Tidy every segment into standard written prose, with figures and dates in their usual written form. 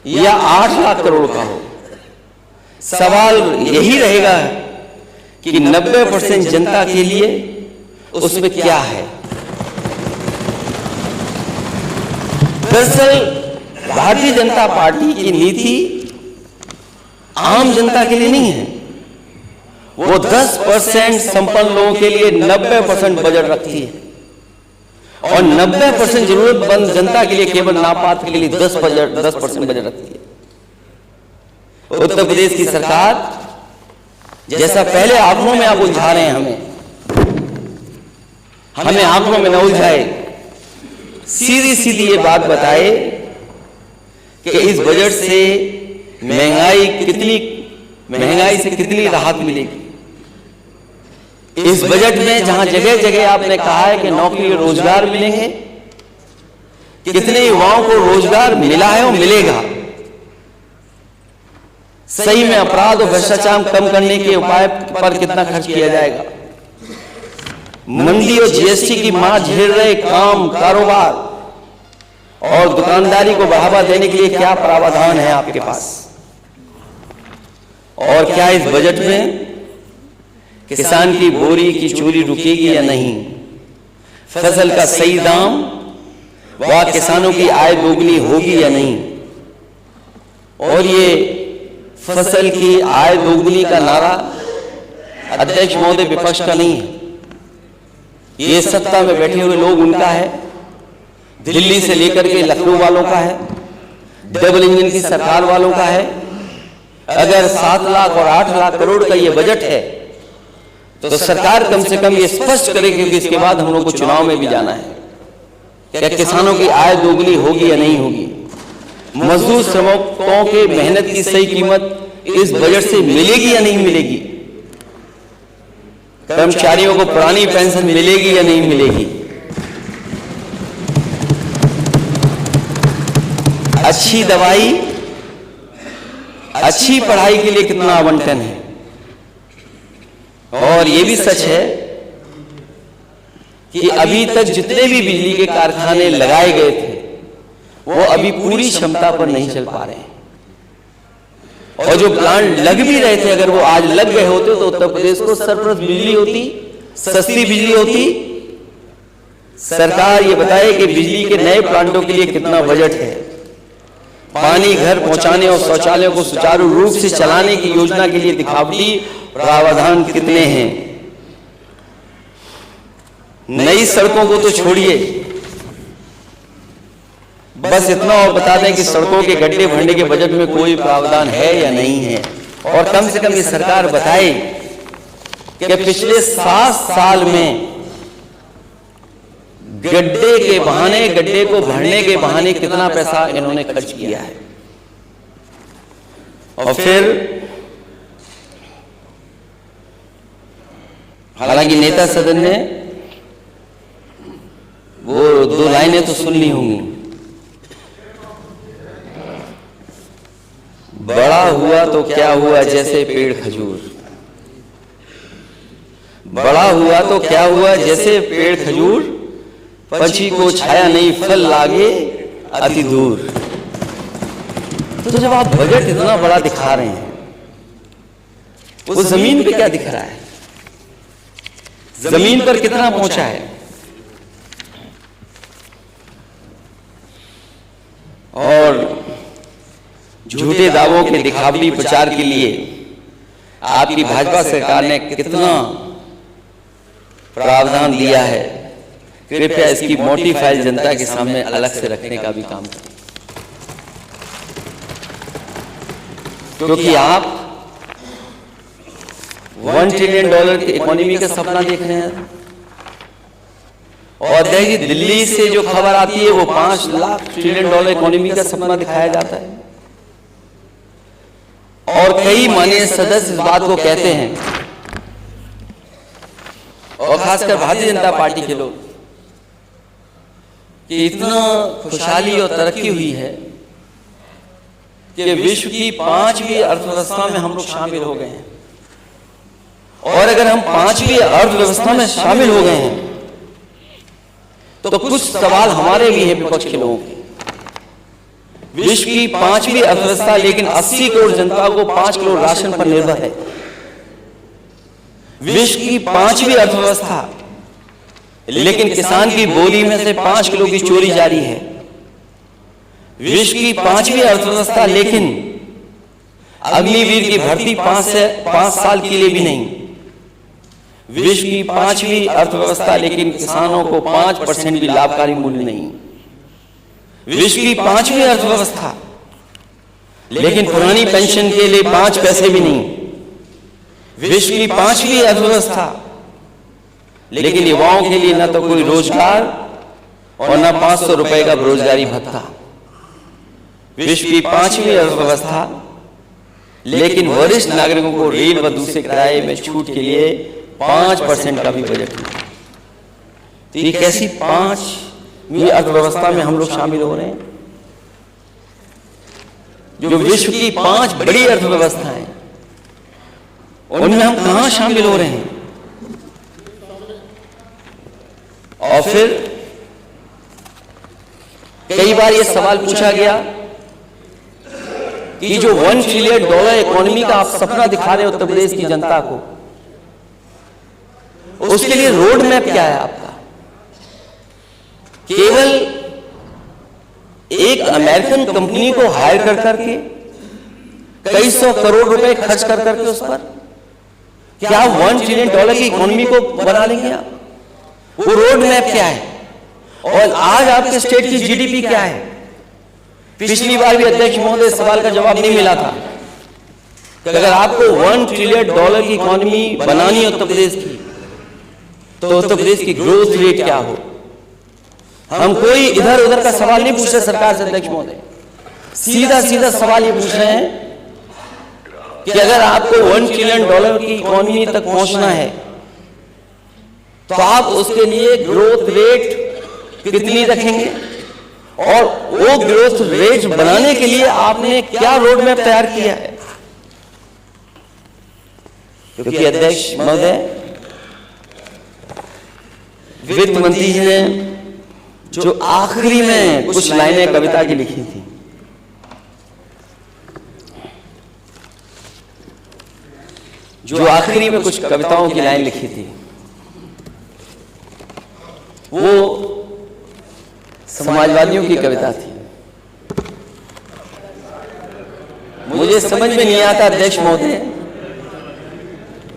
या 8 लाख करोड़ का हो, सवाल यही रहेगा कि 90% जनता के लिए उसमें क्या है। दरअसल भारतीय जनता पार्टी की नीति आम जनता के लिए नहीं है। वो 10% संपन्न लोगों के लिए 90% बजट रखती है और 90% जरूरतमंद जनता के लिए, केवल नापात्र के लिए 10% बजट रखती है। उत्तर प्रदेश की सरकार जैसा पहले आंकड़ों में आप उलझा रहे हैं, हमें आंकड़ों में न उलझाए, सीधी सीधी ये बात बताए कि इस बजट से महंगाई से कितनी राहत मिलेगी। इस बजट में जहां जगह जगह आपने कहा है कि नौकरी और रोजगार मिलेंगे, कितने युवाओं को रोजगार मिला है और मिलेगा। सही में अपराध और भ्रष्टाचार कम करने के उपाय पर कितना खर्च किया जाएगा। मंदी और जीएसटी की मार झेल रहे काम, कारोबार और दुकानदारी को बढ़ावा देने के लिए क्या प्रावधान है आपके पास। और क्या इस बजट में किसान की बोरी की चोरी रुकेगी या नहीं, फसल का सही दाम व किसानों की आय दोगुनी होगी या नहीं। और ये फसल की आय दोगुनी का नारा अध्यक्ष महोदय विपक्ष का नहीं है, ये सत्ता में बैठे हुए लोग उनका है, दिल्ली से लेकर के लखनऊ वालों का है, डबल इंजन की सरकार वालों का है। अगर 7 लाख और 8 लाख करोड़ का ये बजट है तो सरकार कम से कम ये स्पष्ट करे, क्योंकि इसके बाद हम लोग को चुनाव में भी जाना है, क्या किसानों की आय दोगुनी होगी या नहीं होगी। मजदूर श्रमिकों के मेहनत की सही कीमत इस बजट से मिलेगी या नहीं मिलेगी। कर्मचारियों को पुरानी पेंशन मिलेगी या नहीं मिलेगी। अच्छी दवाई, अच्छी पढ़ाई के लिए कितना आवंटन है। और यह भी सच है कि अभी तक जितने भी बिजली के कारखाने लगाए गए थे वो अभी पूरी क्षमता पर नहीं चल पा रहे हैं। और जो प्लांट लग भी रहे थे, अगर वो आज लग गए होते तो उत्तर प्रदेश को सरप्लस बिजली होती, सस्ती बिजली होती। सरकार ये बताए कि बिजली के नए प्लांटों के लिए कितना बजट है, पानी घर पहुंचाने और शौचालयों को सुचारू रूप से चलाने की योजना के लिए दिखावटी प्रावधान कितने हैं। नई सड़कों को तो छोड़िए, बस इतना और बता दें कि सड़कों के गड्ढे भरने के बजट में कोई प्रावधान है या नहीं है। और कम से कम ये सरकार बताए कि पिछले 7 साल में गड्ढे को भरने के बहाने कितना पैसा इन्होंने खर्च किया है। और फिर हालांकि नेता सदन ने वो 2 लाइनें तो सुन ली होंगी, बड़ा हुआ तो क्या हुआ जैसे पेड़ खजूर, बड़ा हुआ तो क्या हुआ जैसे पेड़ खजूर, पंछी को छाया नहीं फल लागे अति दूर। तो जब आप बजट इतना बड़ा दिखा रहे हैं, वो जमीन पे क्या दिख रहा है, जमीन पर कितना पहुंचा है। और झूठे दावों के दिखावटी प्रचार के लिए आपकी भाजपा सरकार ने कितना प्रावधान दिया है, कृपया इसकी मोटी फाइल जनता के सामने अलग से रखने का भी काम करें। क्योंकि आप $1 ट्रिलियन की इकोनॉमी का सपना देख रहे हैं और देखिए दिल्ली से जो खबर आती है वो $5 लाख ट्रिलियन इकोनॉमी का सपना दिखाया जाता है। और कई माननीय सदस्य इस बात को कहते हैं, और खासकर भारतीय जनता पार्टी के लोग, कि इतना खुशहाली और तरक्की हुई है कि विश्व की 5वीं अर्थव्यवस्था में हम लोग शामिल हो गए हैं। और अगर हम 5वीं अर्थव्यवस्था में शामिल हो गए हैं तो कुछ सवाल हमारे भी हैं, विपक्ष के लोगों के। विश्व की 5वीं अर्थव्यवस्था, लेकिन 80 करोड़ जनता को 5 किलो राशन पर निर्भर है। विश्व की 5वीं अर्थव्यवस्था, लेकिन किसान की बोली में से 5 किलो की चोरी जारी है। विश्व की 5वीं अर्थव्यवस्था, लेकिन अग्निवीर की भर्ती 5 साल के लिए भी नहीं। विश्व की 5वीं अर्थव्यवस्था, लेकिन किसानों को 5% भी लाभकारी मूल्य नहीं। विश्व की 5वीं अर्थव्यवस्था, लेकिन पुरानी पेंशन के लिए 5 पैसे भी नहीं। विश्व की 5वीं अर्थव्यवस्था, लेकिन युवाओं के लिए न तो कोई रोजगार और न 500 रुपए का बेरोजगारी भत्ता। विश्व की 5वीं अर्थव्यवस्था, लेकिन वरिष्ठ नागरिकों को रेल व दूसरे किराए में छूट के लिए 5% का भी बजट नहीं। तो ये कैसी 5वीं अर्थव्यवस्था में हम लोग शामिल हो रहे हैं? जो विश्व की 5 बड़ी अर्थव्यवस्थाएं, उनमें हम कहां शामिल हो रहे हैं? और फिर कई बार यह सवाल पूछा गया कि जो $1 ट्रिलियन इकोनॉमी का आप सपना दिखा रहे हो उत्तर प्रदेश की जनता को, उसके लिए रोड मैप क्या है आपका? केवल एक अमेरिकन कंपनी को हायर कर करके कई सौ करोड़ रुपए खर्च कर करके उस पर क्या $1 ट्रिलियन की इकोनॉमी को बना लेंगे आप? वो रोड मैप क्या है? और आज आपके स्टेट की जीडीपी क्या है? पिछली बार भी अध्यक्ष महोदय सवाल का जवाब नहीं मिला था कि अगर आपको $1 ट्रिलियन की इकोनॉमी बनानी है उत्तर प्रदेश की, तो उत्तर प्रदेश की ग्रोथ रेट क्या हो? हम कोई इधर उधर का सवाल नहीं पूछ रहे सरकार से अध्यक्ष महोदय, सीधा सीधा सवाल ये पूछ रहे हैं कि अगर आपको $1 ट्रिलियन की इकोनॉमी तक पहुंचना है, तो आप उसके लिए ग्रोथ रेट कितनी रखेंगे? और वो ग्रोथ रेट बनाने के लिए आपने क्या रोड मैप तैयार किया है? क्योंकि अध्यक्ष महोदय, वित्त मंत्री जी ने जो आखिरी में कुछ लाइनें कविता की लिखी थी, जो आखिरी में कुछ कविताओं की लाइन लिखी थी, वो समाजवादियों की कविता थी। मुझे समझ में नहीं आता अध्यक्ष महोदय,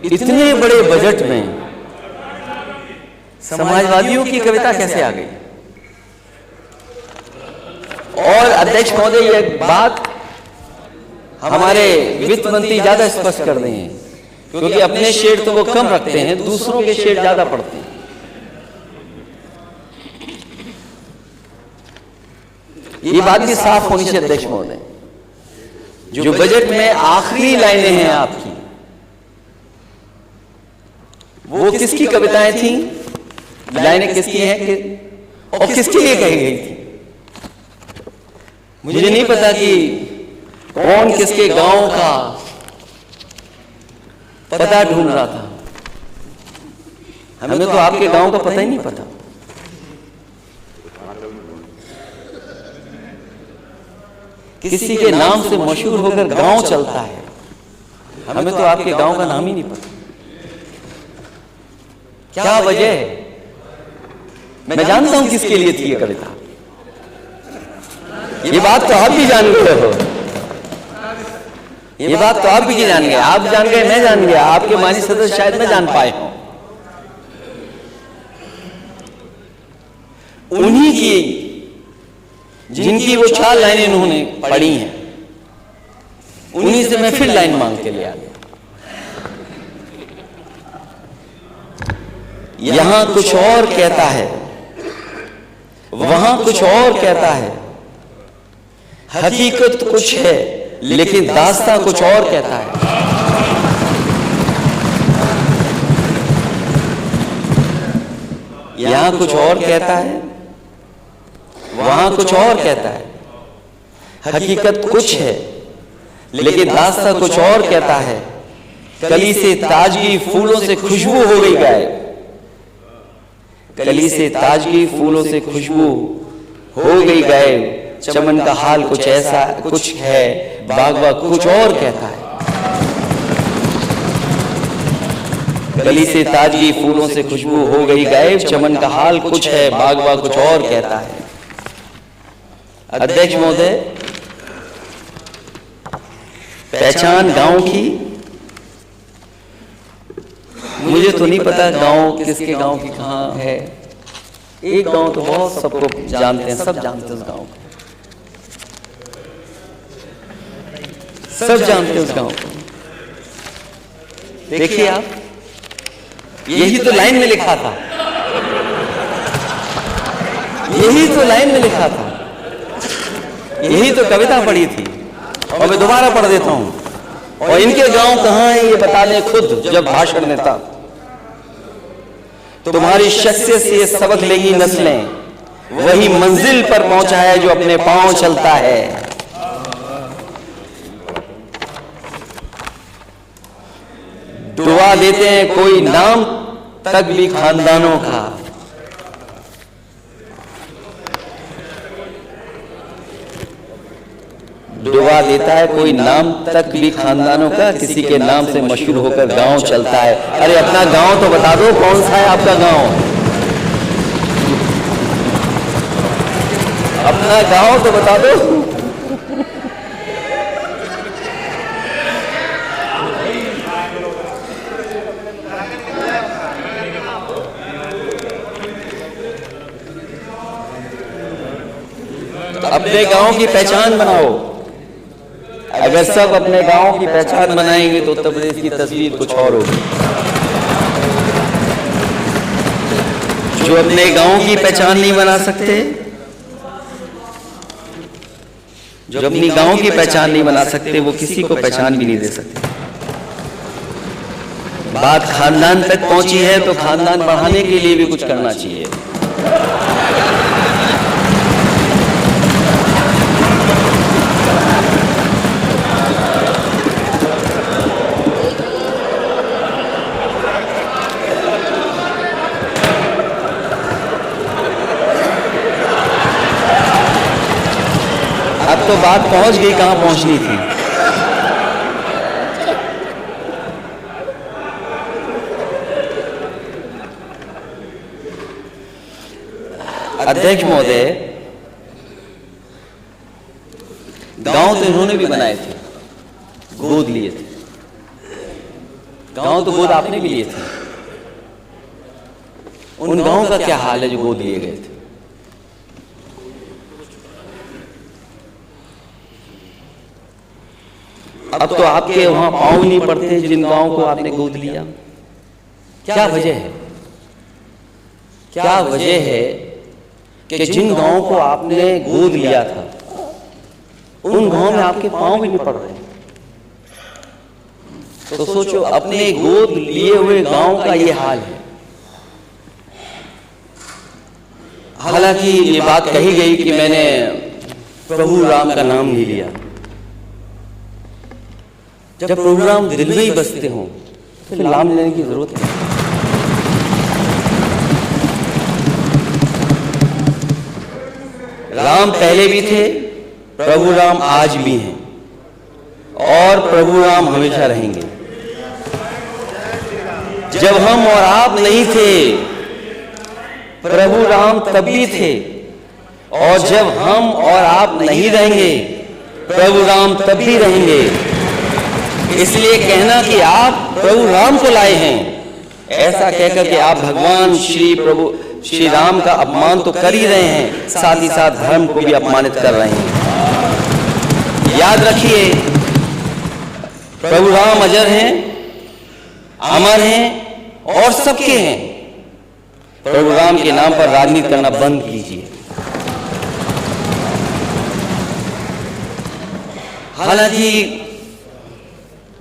इतने बड़े बजट में समाजवादियों की कविता कैसे आ गई? और अध्यक्ष महोदय, यह बात हमारे वित्त मंत्री ज्यादा स्पष्ट कर रहे हैं, क्योंकि अपने शेयर तो वो कम रखते हैं, दूसरों के शेयर ज्यादा पड़ते हैं। ये बात भी साफ होनी चाहिए अध्यक्ष महोदय। जो बजट में आखिरी लाइनें हैं आपकी, वो किसकी कविताएं थी? लाइनें किसकी हैं और किसके लिए कही गई थी? मुझे नहीं पता कि कौन किसके गांव का पता ढूंढ रहा था। हमें तो आपके गांव का पता ही नहीं पता। किसी के नाम से मशहूर होकर गांव चलता है, हमें तो आपके गांव का नाम ही नहीं पता। क्या वजह है? मैं जानता हूं किसके लिए थी ये कविता। ये बात तो आप भी जान गए हो, ये बात तो आप भी जान गए। आप जान गए, मैं जान गया, आपके माजी सदस्य शायद न जान पाए हों। उन्हीं की जिनकी वो 4 लाइनें उन्होंने पढ़ी हैं, उन्हीं से मैं फिर लाइन मांग के ले आ गया। यहां कुछ और कहता है, वहां कुछ और कहता है, हकीकत कुछ है लेकिन दास्तां कुछ और कहता है। यहां कुछ और कहता है, वहां कुछ और कहता है, हकीकत कुछ है लेकिन दास्तां कुछ और कहता है। कली से ताजगी फूलों से खुशबू हो गई गायब, कली से ताजगी फूलों से खुशबू हो गई गायब। चमन का हाल कुछ ऐसा कुछ है, बागवा कुछ और कहता है। गली से ताजगी फूलों से खुशबू हो गई गायब, चमन का हाल कुछ है, बागवा कुछ और कहता है। अध्यक्ष महोदय, पहचान गांव की, मुझे तो नहीं पता गांव किसके गांव की कहां है। एक गांव तो बहुत सबको जानते हैं, सब जानते हैं उस गांव को, सब जानते हैं उस गांव को। देखिए आप, यही तो लाइन में लिखा था, यही तो लाइन में लिखा था, यही तो कविता पढ़ी थी। और मैं दोबारा पढ़ देता हूं, और इनके गांव कहां है ये बता दें खुद जब भाषण देता। तुम्हारी शख्सियत से सबक लेगी नस्लें, वही मंजिल पर पहुंचा है जो अपने पांव चलता है। दुआ देते हैं कोई नाम तक भी खानदानों का, दुआ देता है कोई नाम तक भी खानदानों का, किसी के नाम से मशहूर होकर गांव चलता है। अरे अपना गांव तो बता दो, कौन सा है आपका गांव? अपना गांव तो बता दो। अपने गांव की पहचान बनाओ। अगर सब अपने गांव की पहचान बनाएंगे तो उत्तर प्रदेश की तस्वीर कुछ और होगी। जो अपने गांव की पहचान नहीं बना सकते, जो अपनी गांव की पहचान नहीं बना सकते, वो किसी को पहचान भी नहीं दे सकते। बात खानदान तक पहुंची है तो खानदान बढ़ाने के लिए भी कुछ करना चाहिए। अब तो बात पहुंच गई कहां पहुंचनी थी। अध्यक्ष महोदय, गांव तो इन्होंने भी बनाए थे, गोद लिए थे। गांव तो गोद आपने भी लिए थे। उन गांव का क्या हाल है जो गोद लिए गए थे? अब तो आपके वहां पांव नहीं पड़ते जिन गांव को आपने गोद लिया। क्या वजह है? क्या वजह है कि जिन गांव को आपने गोद लिया था उन गांव में आपके पांव भी नहीं पड़ रहे? तो सोचो, अपने गोद लिए हुए गांव का ये हाल है। हालांकि ये बात कही गई कि मैंने प्रभु राम का नाम नहीं लिया। जब प्रभु राम दिल में ही बसते हो फिर नाम लेने की जरूरत है। राम पहले भी थे, प्रभु राम आज भी हैं, और प्रभु राम हमेशा रहेंगे। जब हम और आप नहीं थे, प्रभु राम तब भी थे, और जब हम और आप नहीं रहेंगे, प्रभु राम तब भी रहेंगे। इसलिए कहना कि आप प्रभु राम को लाए हैं, ऐसा कहकर कि आप भगवान श्री राम का अपमान तो कर ही रहे हैं, साथ ही साथ धर्म को भी अपमानित कर रहे हैं। याद रखिए, प्रभु राम अजर हैं, अमर हैं और सबके हैं। प्रभु राम के नाम पर राजनीति करना बंद कीजिए। हालांकि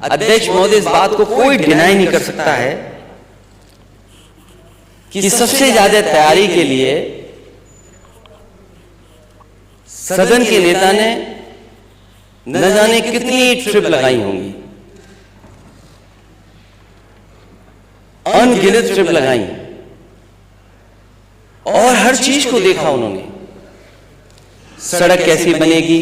अध्यक्ष महोदय, इस बात को कोई डिनाई नहीं कर सकता है कि सबसे ज्यादा तैयारी के लिए सदन के नेता ने न जाने कितनी ट्रिप लगाई होंगी, अनगिनत ट्रिप लगाई, और हर चीज को देखा उन्होंने। सड़क कैसी बनेगी,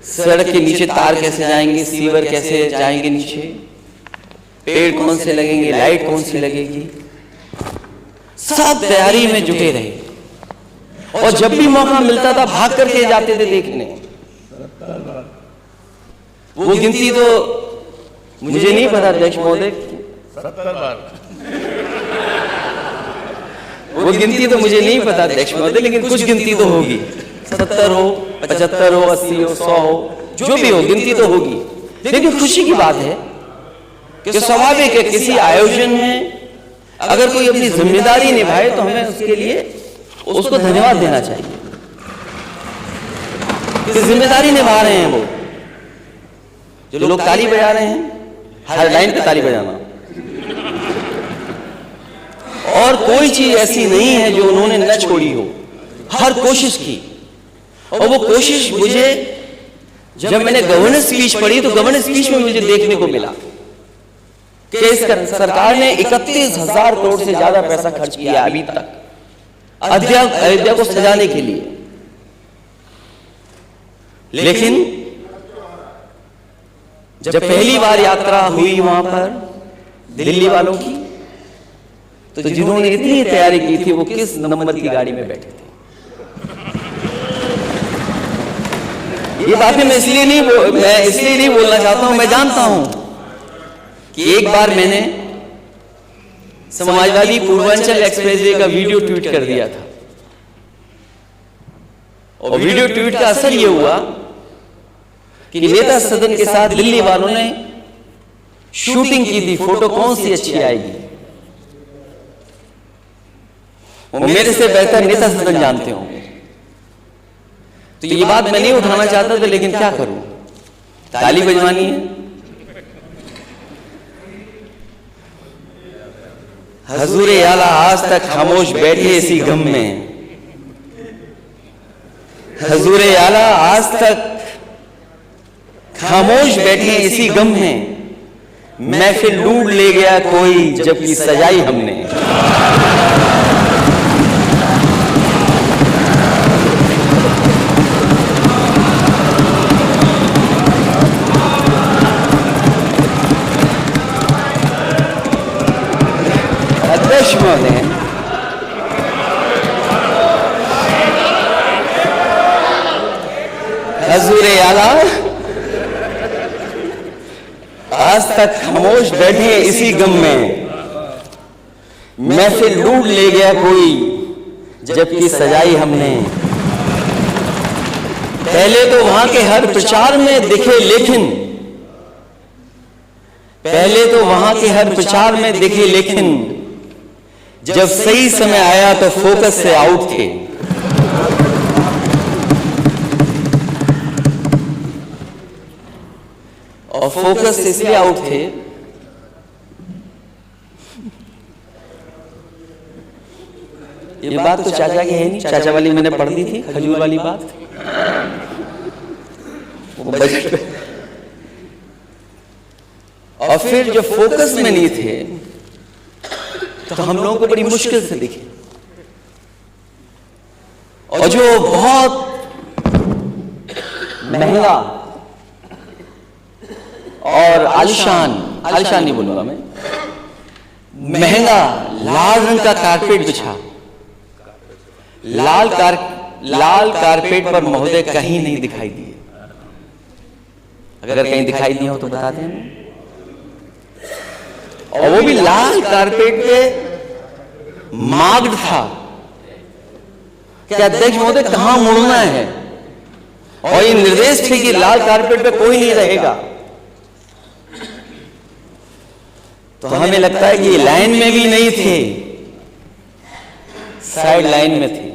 सड़क के नीचे तार कैसे जाएंगे, सीवर कैसे जाएंगे नीचे, पेड़ कौन से लगेंगे, लाइट कौन सी लगेगी, सब तैयारी में जुटे रहे। और जब भी मौका मिलता था भाग करके जाते थे देखने। वो गिनती तो मुझे नहीं पता अध्यक्ष महोदय, 70 बार। वो गिनती तो मुझे नहीं पता अध्यक्ष महोदय, लेकिन कुछ गिनती तो होगी। 70 हो, 75 हो, 80 हो, 100 हो, जो भी हो गिनती तो होगी। लेकिन खुशी की बात है कि स्वाभाविक है किसी आयोजन में अगर कोई अपनी जिम्मेदारी निभाए तो हमें उसके लिए उसको धन्यवाद देना चाहिए कि जिम्मेदारी निभा रहे हैं वो। जो लोग ताली बजा रहे हैं, हर लाइन पे ताली बजाना। और कोई चीज ऐसी नहीं है जो उन्होंने न छोड़ी हो, हर कोशिश की। और वो कोशिश मुझे जब मैंने गवर्नेंस स्पीच पढ़ी तो गवर्नेंस स्पीच में मुझे देखने को मिला कि इस सरकार ने 31,000 करोड़ से ज्यादा पैसा खर्च किया अभी तक अयोध्या को सजाने के लिए। लेकिन जब पहली बार यात्रा हुई वहां पर दिल्ली वालों की, तो जिन्होंने इतनी तैयारी की थी वो किस नंबर की गाड़ी में बैठे थे। ये बातें मैं इसलिए नहीं बोलना चाहता हूं। मैं जानता हूं कि एक बार मैंने समाजवादी पूर्वांचल एक्सप्रेसवे का वीडियो ट्वीट कर दिया था, और वीडियो ट्वीट का असर यह हुआ कि नेता सदन के साथ दिल्ली वालों ने शूटिंग की थी, फोटो कौन सी अच्छी आएगी। वो मेरे से बेहतर नेता सदन जानते होंगे। तो ये बात मैं नहीं उठाना चाहता था, लेकिन क्या करूं, ताली बजवानी है। हजूरे आला आज तक खामोश बैठे इसी गम में, हजूरे आला आज तक खामोश बैठे इसी गम में, महफिल लूट ले गया कोई जबकि सजाई हमने। अध्यक्ष महोदय, हजूरे आला आज तक खामोश बैठे इसी गम में, महफिल लूट ले गया कोई जबकि सजाई हमने। पहले तो वहां के हर प्रचार में दिखे लेकिन, पहले तो वहां के हर प्रचार में दिखे लेकिन जब सही समय आया तो फोकस से आउट थे। और फोकस से इसलिए आउट थे ये बात तो चाचा की है नहीं, चाचा वाली मैंने पढ़ दी थी, खजूर वाली बात वो बजट। और फिर जो फोकस में नहीं थे तो हम लोगों को बड़ी मुश्किल से दिखे। और जो बहुत महंगा और आलिशान नहीं बोलूंगा मैं, महंगा लाल रंग का कारपेट बिछा, लाल कारपेट पर महोदय कहीं नहीं दिखाई दिए। अगर कहीं दिखाई दिए हो तो बता दें। और वो भी लाल कारपेट पे मार्क्ड था कि अध्यक्ष महोदय कहां मुड़ना है, और ये निर्देश थे कि लाल कारपेट पे कोई नहीं रहेगा। तो हमें लगता है कि ये लाइन में भी नहीं थे, साइड लाइन में थे।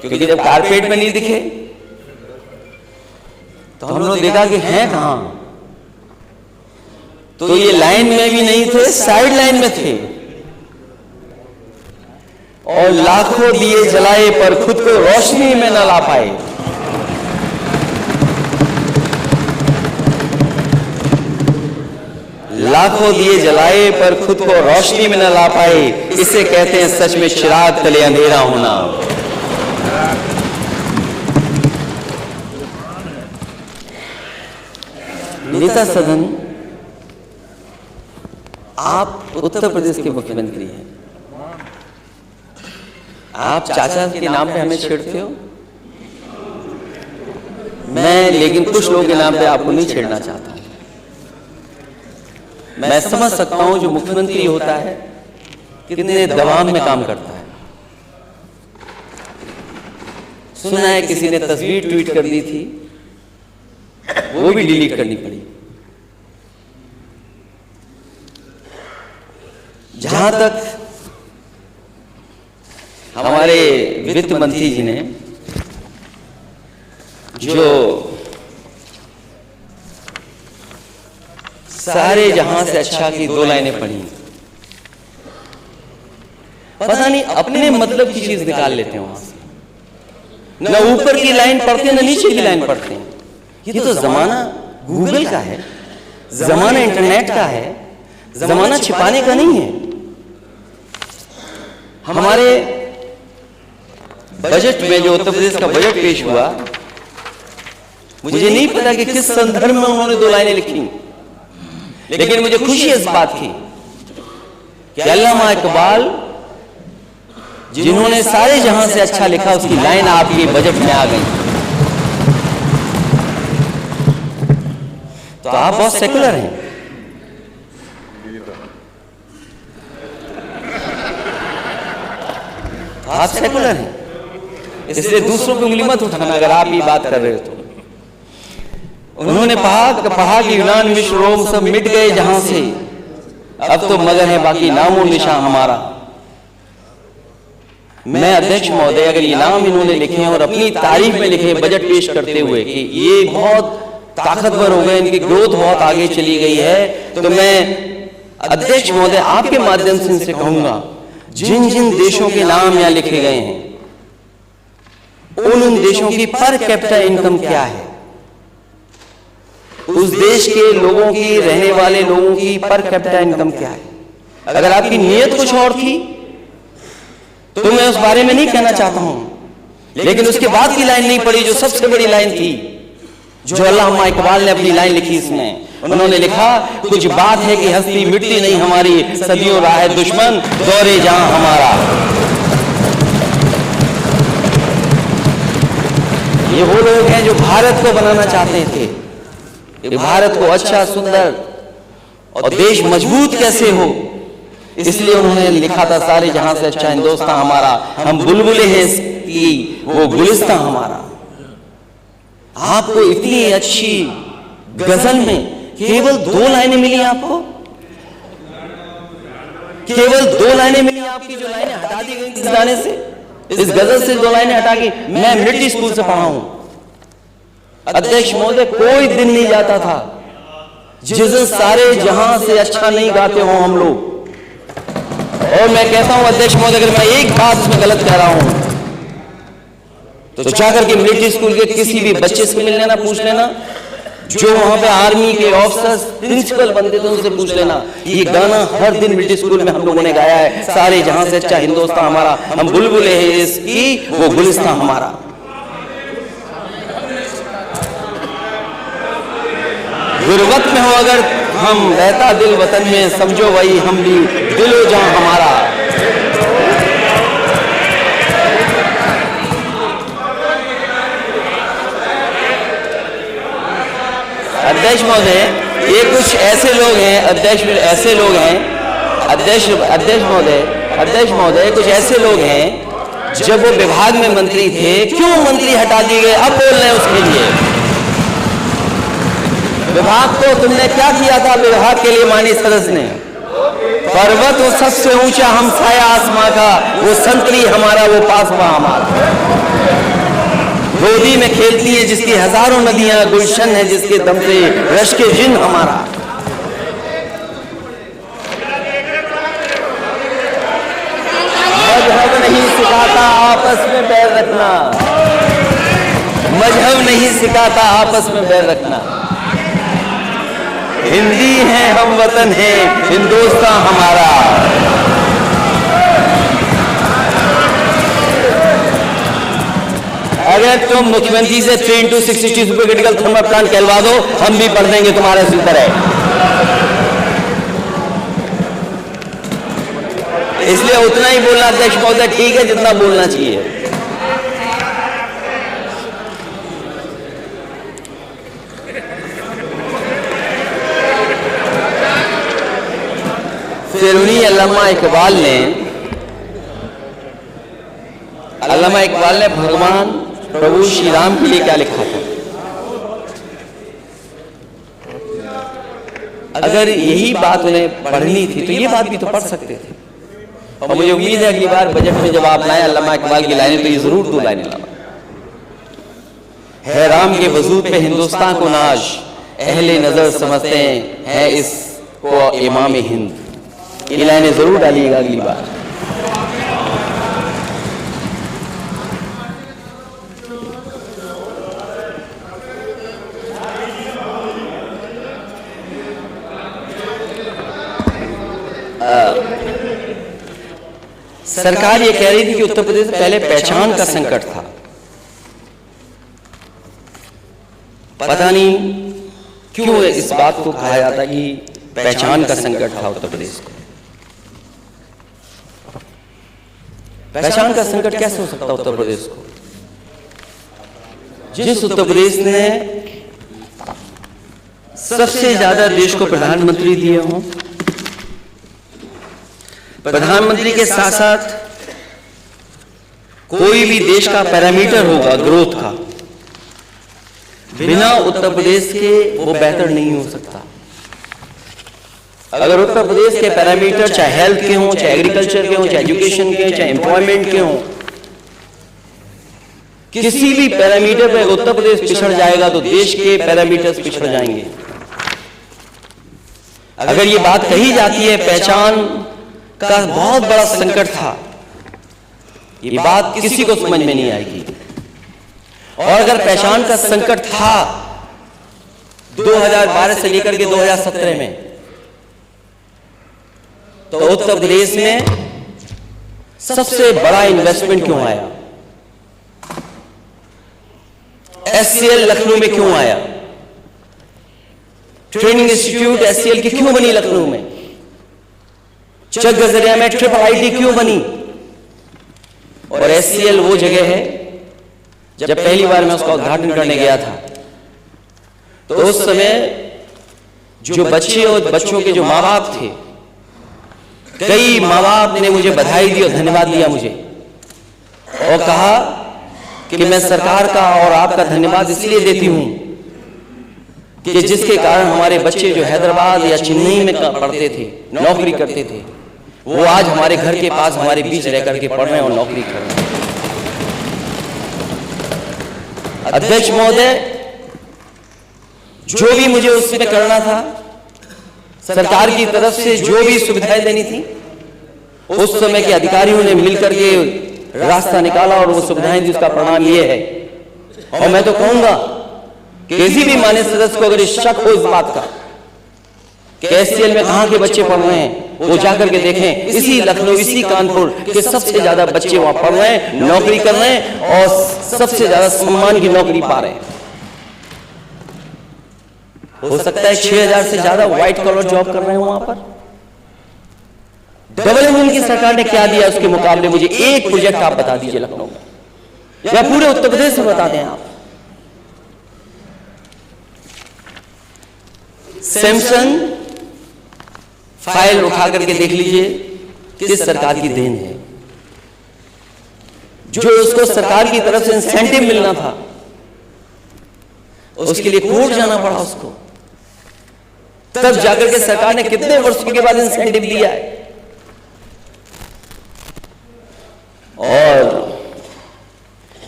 क्योंकि जब कारपेट में नहीं दिखे तो हम लोग देखा कि हैं कहां, तो ये लाइन में भी नहीं थे, साइड लाइन में थे। और लाखों दिए जलाए पर खुद को रोशनी में न ला पाए। लाखों दिए जलाए पर खुद को रोशनी में न ला पाए, इसे कहते हैं सच में चिराग तले अंधेरा होना। नेता सदन, आप उत्तर प्रदेश के मुख्यमंत्री हैं, आप चाचा के नाम पे हमें छेड़ते हो। मैं लेकिन कुछ लोगों के नाम पे आपको नहीं छेड़ना चाहता। मैं समझ सकता हूं जो मुख्यमंत्री होता है कितने दबाव में काम करता है। सुना है किसी ने तस्वीर ट्वीट कर दी थी, वो भी डिलीट करनी पड़ी। जहां तक हमारे वित्त मंत्री जी ने जो सारे जहां से अच्छा की 2 लाइनें पढ़ी, पता नहीं अपने मतलब की चीज निकाल लेते हैं वहां से। न ऊपर की लाइन पढ़ते हैं न नीचे की लाइन पढ़ते हैं। ये तो जमाना गूगल का है, जमाना इंटरनेट का है, जमाना छिपाने का नहीं है। हमारे बजट में जो उत्तर प्रदेश का बजट पेश हुआ, मुझे नहीं पता कि किस संदर्भ में उन्होंने 2 लाइनें लिखी, लेकिन मुझे खुशी इस बात की कि अल्लामा इकबाल जिन्होंने सारे जहां से अच्छा लिखा, उसकी लाइन आपके बजट में आ गई। तो आप बहुत सेकुलर हैं। आप सेकुलर हैं, इसलिए दूसरों की उंगली मत उठाना अगर आप ये बात कर रहे हो तो। उन्होंने कहा कि यूनान, मिस्र, रोम सब मिट गए जहां से, अब तो मगर है बाकी नामो निशान हमारा। मैं अध्यक्ष महोदय, अगर ये नाम इन्होंने लिखे हैं और अपनी तारीफ में लिखे बजट पेश करते हुए कि ये बहुत ताकतवर हो गए, इनकी ग्रोथ बहुत आगे चली गई है, तो मैं अध्यक्ष महोदय आपके माध्यम से इनसे कहूंगा, जिन जिन देशों के नाम यहां लिखे गए हैं उन देशों की पर कैपिटा इनकम क्या है, उस देश के लोगों की, रहने वाले लोगों की पर कैपिटा इनकम क्या है। अगर आपकी नीयत कुछ और थी तो मैं उस बारे में नहीं कहना चाहता हूं, लेकिन उसके बाद की लाइन नहीं पढ़ी जो सबसे बड़ी लाइन थी, जो अल्लामा इकबाल ने अपनी लाइन लिखी। इसमें उन्होंने लिखा, कुछ बात है कि हस्ती मिटती नहीं हमारी, सदियों रहा है दुश्मन दौरे जहां हमारा। ये वो लोग हैं जो भारत को बनाना चाहते थे, भारत को अच्छा, सुंदर और देश मजबूत कैसे हो, इसलिए उन्होंने लिखा था सारे जहां से अच्छा हिंदुस्तान हमारा, हम बुलबुले हैं इसकी वो गुलिस्तान हमारा। आपको इतनी अच्छी गजल में केवल 2 लाइनें मिली, आपको केवल 2 लाइनें मिली। आपकी जो लाइनें हटा दी गई इस गाने से, इस गजल से 2 लाइनें हटा के, मैं मिलिट्री स्कूल से पढ़ा हूं अध्यक्ष महोदय, कोई दिन नहीं जाता था जिस दिन सारे जहां से अच्छा नहीं गाते हो हम लोग। और मैं कहता हूं अध्यक्ष महोदय, अगर मैं एक बात इसमें गलत कह रहा हूं तो जाकर के मिलिट्री स्कूल के किसी भी बच्चे से मिल लेना, पूछ लेना, जो वहां पे आर्मी के ऑफिसर्स प्रिंसिपल बनते थे उनसे पूछ लेना। ये गाना हर दिन मिलिट्री स्कूल में हम लोगों ने गाया है, सारे जहां से अच्छा हिंदुस्तान हमारा, हम बुलबुले हैं इसकी वो गुलिस्तान हमारा। गुरबत में हो अगर हम, रहता दिल वतन में, समझो वही हम भी दिलो जहां हमारा। अध्यक्ष महोदय, ये कुछ ऐसे लोग हैं, अध्यक्ष महोदय कुछ ऐसे लोग हैं, जब वो विभाग में मंत्री थे, क्यों मंत्री हटा दिए गए, अब बोल रहे हैं उसके लिए। विभाग को तुमने क्या किया था, विभाग के लिए माननीय सदस्य ने, पर्वत वो सबसे ऊंचा हम साया आसमां का, वो संतरी हमारा, वो पासवा हमारा। गोदी में खेलती है जिसकी हजारों नदियां, गुलशन है जिसके दम से रश के जिन हमारा। मजहब नहीं सिखाता आपस में बैर रखना, मजहब नहीं सिखाता आपस में बैर रखना। हिंदी है, हम वतन है, हिंदुस्तान हमारा। अगर तुम मुख्यमंत्री से 3 into 660 super critical thermal plant कहलवा दो, हम भी पढ़ देंगे तुम्हारे सिर पर है। इसलिए उतना ही बोलना अध्यक्ष महोदय ठीक है जितना बोलना चाहिए। फिर उन्हीं अल्लामा इकबाल ने भगवान प्रभु श्री राम के लिए क्या लिखा था? अगर यही बात उन्हें पढ़नी थी तो ये बात भी तो पढ़ सकते थे। और मुझे उम्मीद है अगली बार बजट में जब आप लाएं अल्लामा इकबाल की लाइनें तो ये जरूर 2 लाइनें लाना। है राम के वजूद पे हिंदुस्तान को नाज, अहले नजर समझते हैं इसको इमाम हिंद। ये लाइनें जरूर डालिएगा अगली बार। सरकार ये कह रही थी कि उत्तर प्रदेश पहले पहचान का संकट था। पता नहीं क्यों इस बात को कहा जाता कि पहचान का संकट था उत्तर प्रदेश को। पहचान का संकट कैसे हो सकता उत्तर प्रदेश को? जिस उत्तर प्रदेश ने सबसे ज्यादा देश को प्रधानमंत्री दिए हों, प्रधानमंत्री के साथ साथ कोई भी देश का पैरामीटर होगा ग्रोथ का, बिना उत्तर प्रदेश के वो बेहतर नहीं हो सकता। अगर उत्तर प्रदेश के पैरामीटर चाहे हेल्थ के हों, चाहे एग्रीकल्चर के हों, चाहे एजुकेशन के, चाहे एम्प्लॉयमेंट के हों, किसी भी पैरामीटर पे उत्तर प्रदेश पिछड़ जाएगा तो देश के पैरामीटर्स पिछड़ जाएंगे। अगर ये बात कही जाती है पहचान का बहुत बड़ा संकट था, ये बात किसी को समझ में नहीं आएगी। और अगर पहचान का संकट था 2012 से लेकर के 2017 में, तो उत्तर प्रदेश में सबसे बड़ा इन्वेस्टमेंट क्यों आया? एचसीएल लखनऊ में क्यों आया? ट्रेनिंग इंस्टीट्यूट एचसीएल की क्यों बनी लखनऊ में? चक गजरिया में ट्रिपल आईटी क्यों बनी? और एचसीएल वो जगह है, जब पहली बार मैं उसका उद्घाटन करने गया था तो उस समय जो बच्चे और बच्चों के जो माँ बाप थे, कई माँ बाप ने मुझे बधाई दी और धन्यवाद दिया मुझे, और कहा कि मैं सरकार का और आपका धन्यवाद इसलिए देती हूं कि जिसके कारण हमारे बच्चे जो हैदराबाद या चेन्नई में पढ़ते थे, नौकरी करते थे, वो आज हमारे घर के पास हमारे बीच रह करके पढ़ रहे हैं और नौकरी कर रहे हैं। अध्यक्ष महोदय, जो भी मुझे उसमें करना था, सरकार की तरफ से जो भी सुविधाएं देनी थी, उस समय के अधिकारियों ने मिलकर के रास्ता निकाला और वो सुविधाएं दी। उसका परिणाम ये है। और मैं तो कहूंगा कि किसी भी मान्य सदस्य को अगर शक हो इस बात का कि एचसीएल में कहां के बच्चे पढ़ रहे हैं, वो जाकर के देखें। इसी लखनऊ, इसी कानपुर के सबसे ज्यादा बच्चे वहां पढ़ रहे हैं, नौकरी कर रहे हैं और सबसे ज्यादा सम्मान की नौकरी पा रहे हैं। हो सकता है 6000 से ज्यादा व्हाइट कॉलर जॉब कर रहे हैं वहां पर। डबल इंजन की सरकार ने क्या दिया उसके मुकाबले? मुझे एक प्रोजेक्ट आप बता दीजिए लखनऊ में, या पूरे उत्तर प्रदेश में बता दें आप। सैमसंग फाइल उठा करके देख लीजिए किस सरकार की देन है। जो उसको सरकार की तरफ से इंसेंटिव मिलना था, उसके लिए कोर्ट जाना पड़ा उसको, तब जाकर के सरकार ने कितने वर्षों के बाद इंसेंटिव दिया है। और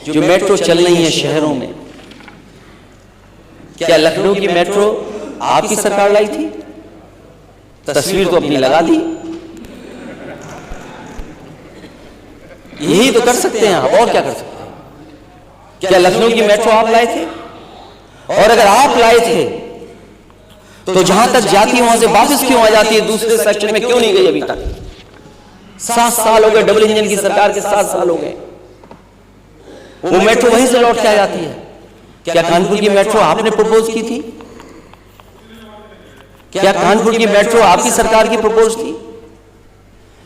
जो मेट्रो चल रही है शहरों में, क्या लखनऊ की मेट्रो आपकी सरकार लाई थी? तस्वीर तो अपनी लगा दी। यही तो कर सकते हैं आप, और क्या कर सकते हैं? क्या लखनऊ की मेट्रो आप लाए थे? और अगर आप लाए थे तो जहां तक जाती है वहां से वापस क्यों आ जाती है, दूसरे सेक्शन में क्यों नहीं गई अभी तक? 7 साल हो गए डबल इंजन की सरकार के, 7 साल हो गए। वो मेट्रो वहीं से लौट के आ जाती है। क्या कानपुर की मेट्रो आपने प्रपोज की थी? क्या कानपुर की मेट्रो आपकी सरकार की प्रपोज थी?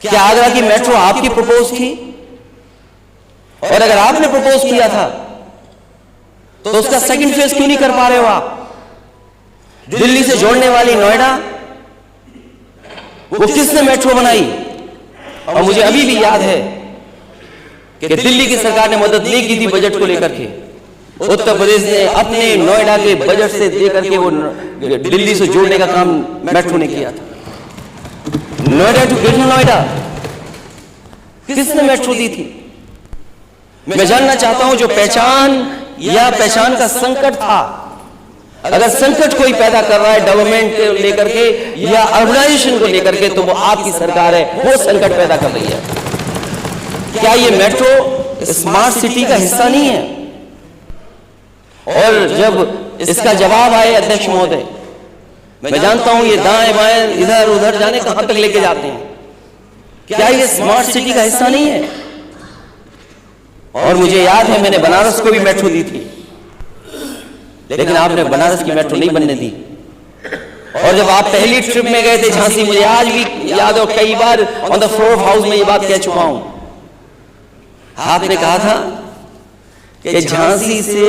क्या आगरा की मेट्रो आपकी प्रपोज थी? और अगर आपने प्रपोज किया था तो उसका सेकंड फेज क्यों नहीं कर पा रहे हो आप? दिल्ली से जोड़ने वाली नोएडा, वो किसने मेट्रो बनाई? और मुझे अभी भी याद है कि दिल्ली की सरकार ने मदद नहीं की थी बजट को लेकर के। उत्तर प्रदेश ने अपने नोएडा के बजट से देकर के वो दिल्ली से जोड़ने का काम मेट्रो ने किया था। नोएडा टू ग्रेटर नोएडा किसने मेट्रो दी थी? मैं जानना चाहता हूं, जो पहचान या पहचान का संकट था, अगर संकट कोई पैदा कर रहा है डेवलपमेंट को लेकर के या अर्बनाइजेशन को लेकर के, तो वो आपकी सरकार है, वो संकट पैदा कर रही है। क्या ये मेट्रो स्मार्ट सिटी का हिस्सा नहीं है? और जब इसका जवाब आए अध्यक्ष महोदय, मैं जानता हूं ये दाएं बाएं इधर उधर जाने कहां तक लेके जाते हैं, क्या ये स्मार्ट सिटी का हिस्सा नहीं है? और मुझे याद है मैंने बनारस को भी मेट्रो दी थी, लेकिन आपने बनारस की मेट्रो नहीं बनने दी। और जब आप पहली ट्रिप में गए थे झांसी, मुझे आज भी याद है, कई बार on the floor of house में ये बात कह चुका हूं, आपने कहा था कि झांसी से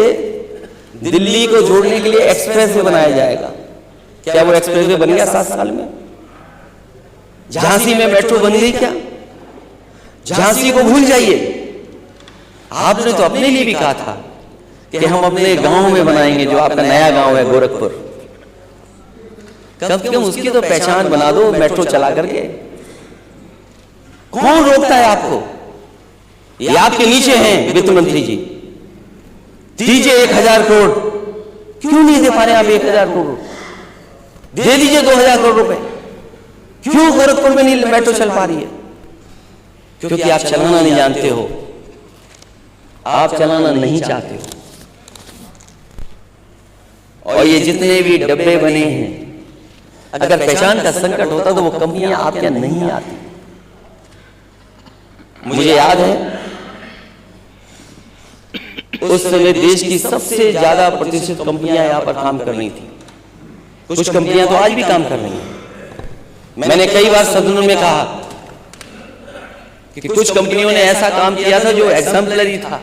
दिल्ली को जोड़ने के लिए एक्सप्रेसवे बनाया जाएगा। क्या वो एक्सप्रेसवे बन गया 7 साल में? झांसी में मेट्रो बन गई क्या? झांसी को भूल जाइए। आपने तो अपने लिए भी कहा था कि हम अपने गांव में बनाएंगे, जो आपका नया गांव है गोरखपुर। कम से कम उसकी तो पहचान बना दो मेट्रो चला करके। कौन रोकता है आपको? ये आपके नीचे हैं वित्त मंत्री जी, दीजिए 1000 करोड़। क्यों नहीं दे पा रहे आप 1000 करोड़? दे दीजिए 2000 करोड़ रुपए। क्यों गोरखपुर में नहीं मेट्रो चल पा रही है? क्योंकि आप चलाना नहीं जानते हो, आप चलाना नहीं चाहते हो। और ये जितने भी डब्बे बने हैं, अगर पहचान का संकट होता तो वो कंपनियां आपके यहां नहीं आती। मुझे याद है उस समय देश की सबसे ज्यादा प्रतिष्ठित कंपनियां यहां पर काम कर रही थी। कुछ कंपनियां तो आज भी काम कर रही हैं। मैंने कई बार सदनों में कहा कि कुछ कंपनियों ने ऐसा काम किया था जो एग्जाम्पलरी था।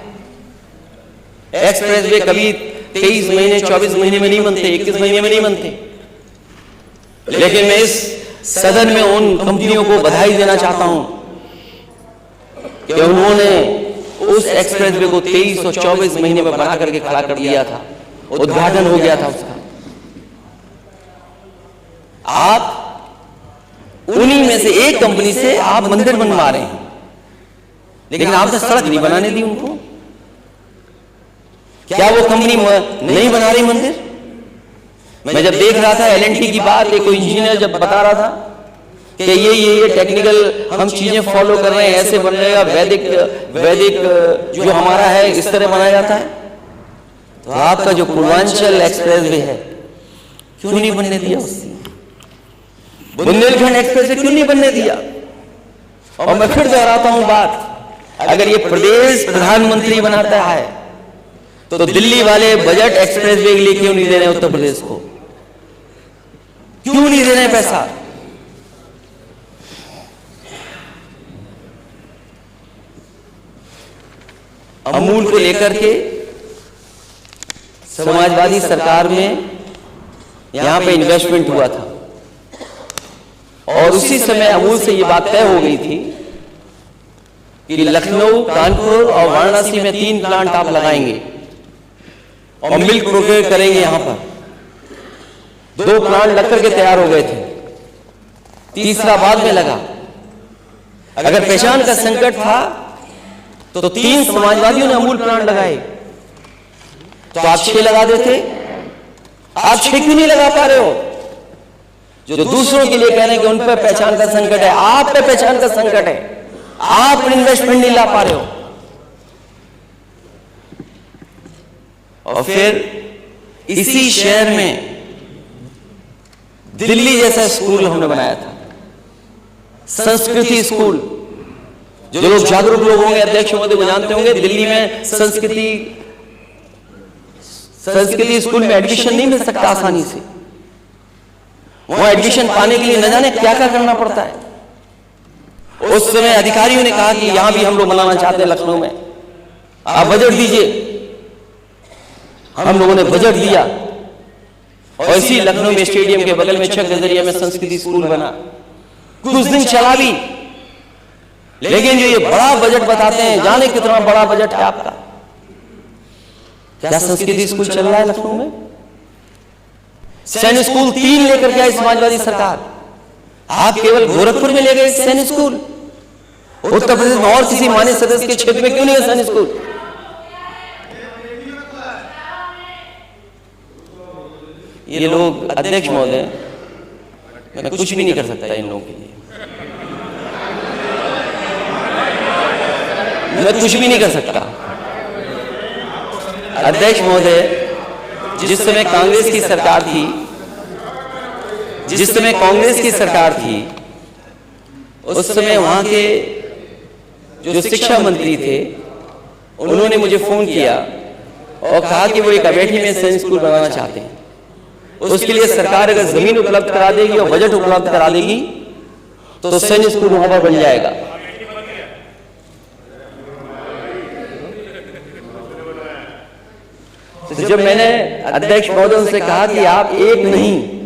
एक्सप्रेसवे कभी 23 महीने 24 महीने में नहीं बनते, 21 महीने में नहीं बनते। लेकिन मैं इस सदन में उन कंपनियों को बधाई देना चाहता हूं कि उन्होंने उस एक्सप्रेसवे को 23 और 24 महीने में बना करके खड़ा कर दिया था, उद्घाटन हो गया था उसका। आप उन्हीं में से एक कंपनी से आप मंदिर बनवा रहे हैं, लेकिन आपने सड़क नहीं बनाने दी उनको। क्या वो कंपनी नहीं बना रही मंदिर? मैं जब देख रहा था एलएनटी की बात, एक कोई इंजीनियर जब बता रहा था कि ये टेक्निकल हम चीजें फॉलो कर रहे हैं, ऐसे बन रहेगा, वैदिक जो हमारा है इस तरह बनाया जाता है। तो आपका जो पूर्वांचल एक्सप्रेसवे है क्यों नहीं बनने दिया? बुंदेलखंड एक्सप्रेसवे क्यों नहीं बनने दिया? और मैं फिर दोहराता हूं बात, अगर ये प्रदेश प्रधानमंत्री बनाता है तो दिल्ली वाले बजट एक्सप्रेसवे के लिए क्यों नहीं दे रहे उत्तर प्रदेश को? क्यों नहीं दे रहे पैसा? अमूल को लेकर के समाजवादी सरकार में यहां पे इन्वेस्टमेंट हुआ था और उसी समय अमूल से ये बात तय हो गई थी कि लखनऊ, कानपुर और वाराणसी में 3 प्लांट आप लगाएंगे और मिल्क प्रोक्योर करेंगे। यहां पर 2 प्लांट लग करके तैयार हो गए थे, तीसरा बाद में लगा। अगर पहचान का संकट था तो 3 समाजवादियों ने अमूल प्लांट लगाए, तो आप 6 लगा देते। आप 6 क्यों नहीं लगा पा रहे हो? जो दूसरों के लिए कह रहे हैं कि उन पर पहचान का संकट है, आप पे पहचान का संकट है, आप इन्वेस्टमेंट नहीं ला पा रहे हो। और फिर इसी शहर में दिल्ली जैसा स्कूल हमने बनाया था, संस्कृति स्कूल। जो लोग जागरूक लोग होंगे, अध्यक्ष महोदय को जानते होंगे, दिल्ली में संस्कृति स्कूल में एडमिशन नहीं मिल सकता आसानी से। वहां एडमिशन पाने के लिए न जाने क्या क्या करना पड़ता है। उस समय अधिकारियों ने कहा कि यहां भी हम लोग बनाना चाहते हैं लखनऊ में, आप बजट दीजिए। हम लोगों ने बजट दिया और इसी लखनऊ में स्टेडियम के बगल में छक नजरिया में संस्कृति स्कूल बना। कुछ दिन चला भी, लेकिन जो ये बड़ा बजट बताते हैं, जाने कितना बड़ा बजट है आपका। क्या संस्कृति स्कूल चल रहा है लखनऊ में? सैनिक स्कूल 3 लेकर के आई समाजवादी सरकार। आप केवल गोरखपुर में ले गए सैनिक स्कूल, उत्तर प्रदेश में और किसी मान्य सदस्य के क्षेत्र में क्यों नहीं है सैनिक स्कूल? ये लोग, अध्यक्ष महोदय, मैं कुछ भी नहीं कर सकता इन लोगों के लिए, मैं कुछ भी नहीं कर सकता। अध्यक्ष महोदय, जिस समय कांग्रेस की सरकार थी, उस समय वहां के जो शिक्षा मंत्री थे, उन्होंने मुझे फोन किया और कहा कि वो एक अमेठी में सैनिक स्कूल बनाना चाहते हैं। उसके लिए सरकार अगर जमीन उपलब्ध करा देगी और बजट उपलब्ध करा देगी तो सैनिक स्कूल वहां पर बन जाएगा। तो जब मैंने अध्यक्ष महोदय से कहा कि आप एक नहीं,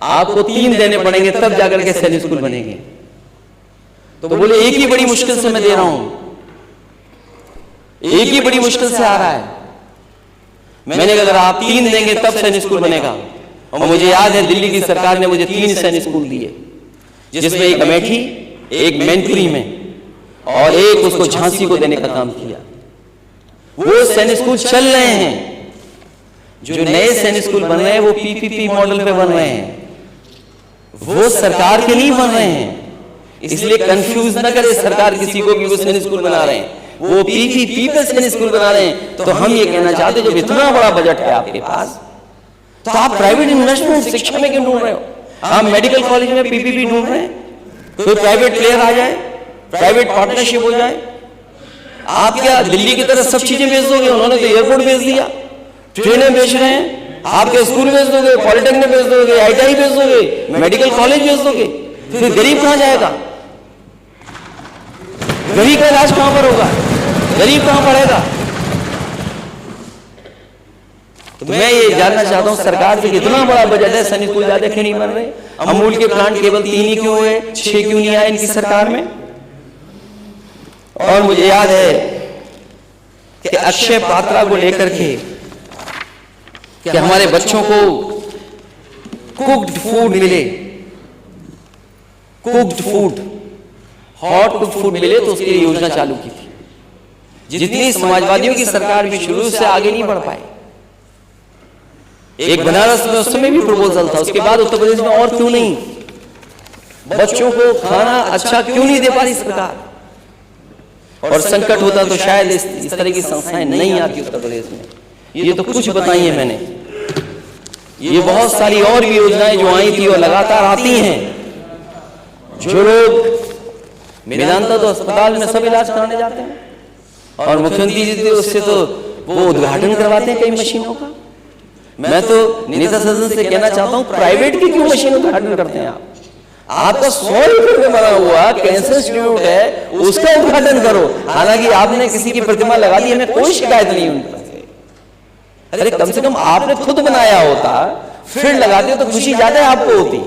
आपको 3 देने पड़ेंगे तब जाकर के सैनिक स्कूल बनेंगे, तो बोले एक ही बड़ी मुश्किल से मैं दे रहा हूं, एक ही बड़ी मुश्किल से आ रहा है। मैंने कहा अगर आप 3 देंगे तब सैनिक स्कूल बनेगा। और मुझे याद है दिल्ली की सरकार ने मुझे 3 सैनिक स्कूल दिए, जिसमें एक अमेठी, एक मैनपुरी में और एक उसको झांसी को देने का काम किया। वो सैनिक स्कूल चल रहे हैं। जो नए सैनिक स्कूल बन रहे हैं वो पीपीपी मॉडल पे बन रहे हैं, वो सरकार के नहीं बन रहे हैं। इसलिए कंफ्यूज न करे सरकार किसी को भी वो सैनिक स्कूल बना रहे हैं, वो पीपीपी पे सैनिक स्कूल बना रहे हैं। तो हम ये कहना चाहते हैं जब इतना बड़ा बजट है आपके पास, तो आप प्राइवेट इन्वेस्टमेंट शिक्षा में क्यों ढूंढ रहे हो? आप मेडिकल कॉलेज में पीपीपी ढूंढ रहे हैं, कोई प्राइवेट प्लेयर आ जाए, प्राइवेट पार्टनरशिप हो जाए। आप क्या दिल्ली की तरह सब चीजें बेच दोगे? उन्होंने तो एयरपोर्ट बेच दिया, ट्रेनें बेच रहे हैं, आपके स्कूल बेच दोगे, पॉलिटेक्निक बेच दोगे, आईटीआई बेच दोगे, मेडिकल कॉलेज बेच दोगे, फिर गरीब कहां जाएगा? गरीब का इलाज कहां पर होगा? गरीब कहां पड़ेगा? तो मैं ये जानना चाहता हूं सरकार से कितना बड़ा बजट है, सैनिक स्कूल ज्यादा क्यों नहीं बन रहे? अमूल के प्लांट केवल 3 ही क्यों हुए, 6 क्यों नहीं आए इनकी सरकार में? और मुझे याद है कि अक्षय पात्रा को लेकर के कि हमारे बच्चों को कुक्ड फूड मिले, cooked food, hot cooked food मिले, तो उसके लिए योजना चालू की थी। जितनी समाजवादियों की सरकार भी शुरू से आगे नहीं बढ़ पाए। एक बनारस में उस समय भी प्रपोजल था, उसके बाद उत्तर प्रदेश में और क्यों नहीं? बच्चों को खाना अच्छा क्यों नहीं दे पा रही सरकार? और संकट होता तो शायद इस तरह की संस्थाएं नहीं आती उत्तर प्रदेश में। ये तो कुछ बताई है मैंने, ये बहुत सारी और भी योजनाएं जो आई थी और लगातार आती हैं। जो लोग मेदांता तो अस्पताल में सब इलाज कराने जाते हैं, और मुख्यमंत्री जी थे उससे तो वो उद्घाटन करवाते हैं कई मशीनों का। मैं तो नेता सदन से कहना चाहता हूं प्राइवेट की क्यों मशीन उद्घाटन करते हैं आप? आपका 100 एकड़ में बना हुआ कैंसर इंस्टीट्यूट है, उसका उद्घाटन करो। हालांकि आपने किसी की प्रतिमा लगा दी, हमें कोई शिकायत नहीं उन पर से। अरे कम से कम आपने खुद बनाया होता, फिर लगाते तो खुशी ज्यादा आपको होती।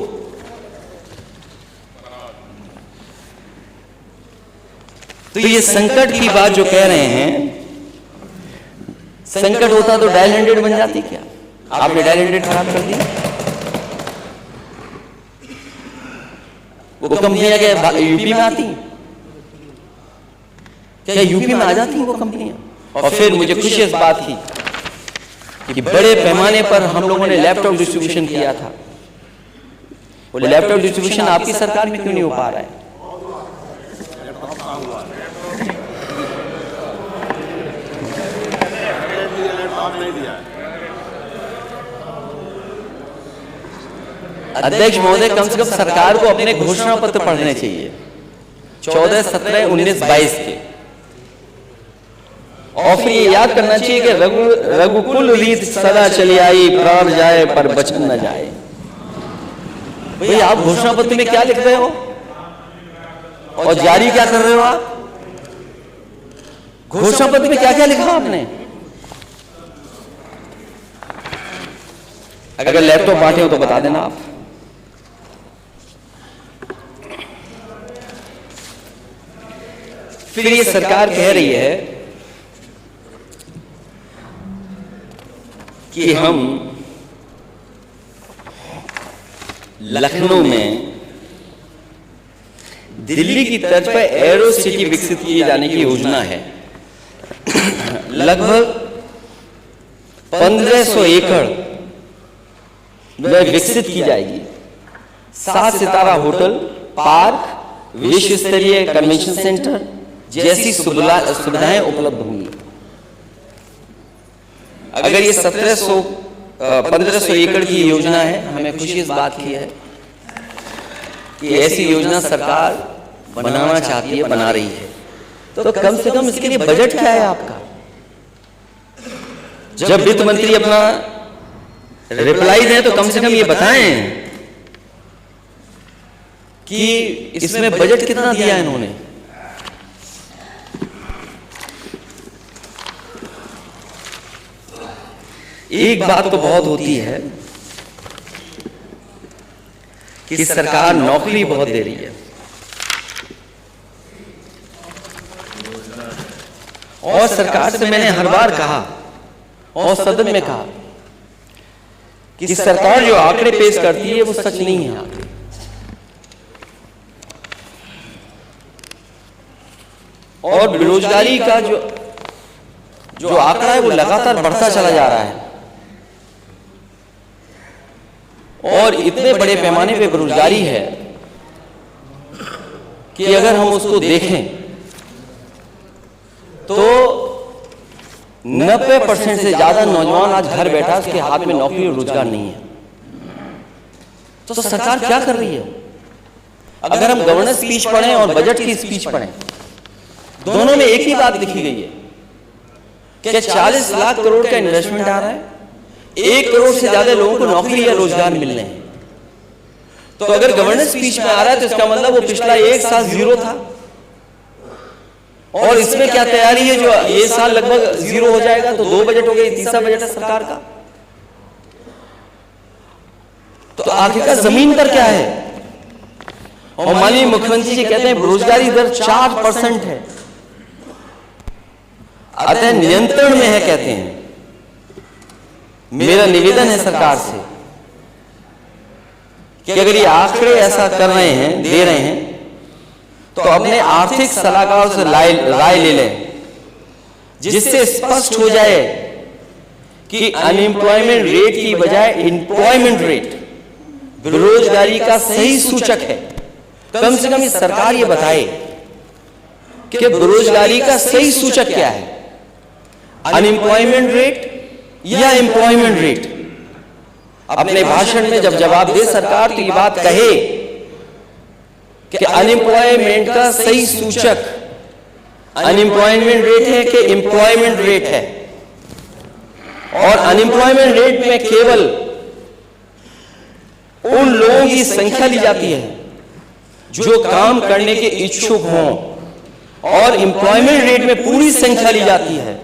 तो ये संकट की बात जो कह रहे हैं, संकट होता तो डायल 100 बन जाती क्या? आपने डायल 100 खराब कर दी। वो कंपनियां क्या यूपी में आती? क्या यूपी में आ जाती वो कंपनियां? और फिर मुझे खुशी इस बात की कि बड़े पैमाने पर हम लोगों ने लैपटॉप डिस्ट्रीब्यूशन किया था। वो लैपटॉप डिस्ट्रीब्यूशन आपकी सरकार में क्यों नहीं हो पा रहा है? अध्यक्ष महोदय, कम से कम सरकार को अपने घोषणा पत्र पढ़ने चाहिए 14, 17, 19, 22 के, और फिर ये याद करना चाहिए कि रघुकुल रीत सदा चली आई, प्राण जाए पर बचन न जाए। भाई आप घोषणा पत्र में क्या लिख रहे हो और जारी क्या कर रहे हो? आप घोषणा पत्र में क्या क्या लिखा आपने? अगर लैपटॉप बांटे हो तो बता देना आप। फिर ये सरकार कह रही है कि हम लखनऊ में दिल्ली की तर्ज पर एरो सिटी विकसित किए जाने की योजना है। लगभग 1500 एकड़ में विकसित की जाएगी। 7 सितारा होटल, पार्क, विश्व स्तरीय कन्वेंशन सेंटर जैसी सुविधाएं उपलब्ध होंगी। अगर ये 1500 एकड़ की योजना है, हमें खुशी इस बात की है कि ऐसी योजना सरकार बनाना चाहती है, बना रही है, तो कम से कम इसके लिए बजट क्या है आपका? जब वित्त मंत्री अपना रिप्लाई दें तो कम से कम ये बताएं कि इसमें बजट कितना दिया है इन्होंने। एक बात तो बहुत होती है कि सरकार नौकरी बहुत दे रही है, और सरकार से मैंने हर बार कहा और सदन में कहा कि सरकार जो आंकड़े पेश करती है वो सच नहीं है। और बेरोजगारी का जो आंकड़ा है वो लगातार बढ़ता चला जा रहा है, और इतने बड़े पैमाने पे बेरोजगारी है कि अगर हम उसको देखें तो 90% से ज्यादा नौजवान आज घर बैठा, उसके हाथ में नौकरी और रोजगार नहीं है। तो सरकार क्या कर रही है? अगर हम गवर्नेंस स्पीच पढ़ें और बजट की स्पीच पढ़ें, दोनों में एक ही बात लिखी गई है कि 40 लाख करोड़ का इन्वेस्टमेंट आ रहा है, 1 करोड़ से ज्यादा लोगों को नौकरी या रोजगार मिलने हैं। तो अगर गवर्नेंस स्पीच में आ रहा है तो इसका मतलब वो पिछला 1 साल जीरो था, और इसमें क्या तैयारी है जो ये साल लगभग जीरो हो जाएगा, तो 2 बजट हो गए, तीसरा बजट है सरकार का। तो आखिरकार जमीन पर क्या है? और माननीय मुख्यमंत्री जी कहते हैं बेरोजगारी दर 4% है, अतः नियंत्रण में है कहते हैं। मेरा निवेदन है सरकार से कि अगर ये आंकड़े ऐसा कर रहे हैं, दे रहे हैं, तो अपने आर्थिक सलाहकारों से राय ले लें, जिससे स्पष्ट हो जाए कि अनएम्प्लॉयमेंट रेट की बजाय एम्प्लॉयमेंट रेट बेरोजगारी का सही सूचक है। कम से कम सरकार ये बताए कि बेरोजगारी का सही सूचक क्या है, अनएम्प्लॉयमेंट रेट या एम्प्लॉयमेंट रेट। अपने भाषण में जब जवाब दे सरकार तो ये बात कहे कि अनएम्प्लॉयमेंट का सही सूचक अनएम्प्लॉयमेंट रेट है कि एम्प्लॉयमेंट रेट है। और अनएम्प्लॉयमेंट रेट में केवल उन लोगों की संख्या ली जाती है जो काम करने के इच्छुक हों, और एम्प्लॉयमेंट रेट में पूरी संख्या ली जाती है।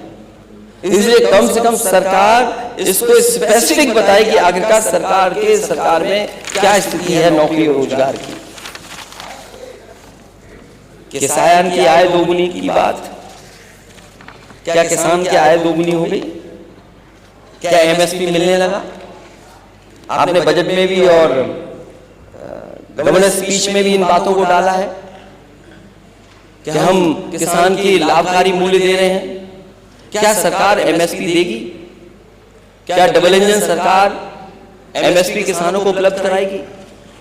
इसलिए कम से कम सरकार इसको स्पेसिफिक बताए कि आखिरकार सरकार में क्या स्थिति है नौकरी और रोजगार की। किसान की आय दोगुनी की बात, क्या किसान की आय दोगुनी हो गई? क्या एमएसपी मिलने लगा? आपने बजट में भी और गवर्नेंस स्पीच में भी इन बातों को डाला है कि हम किसान की लाभकारी मूल्य दे रहे हैं। क्या सरकार एमएसपी देगी? क्या डबल इंजन सरकार एमएसपी किसानों को उपलब्ध कराएगी?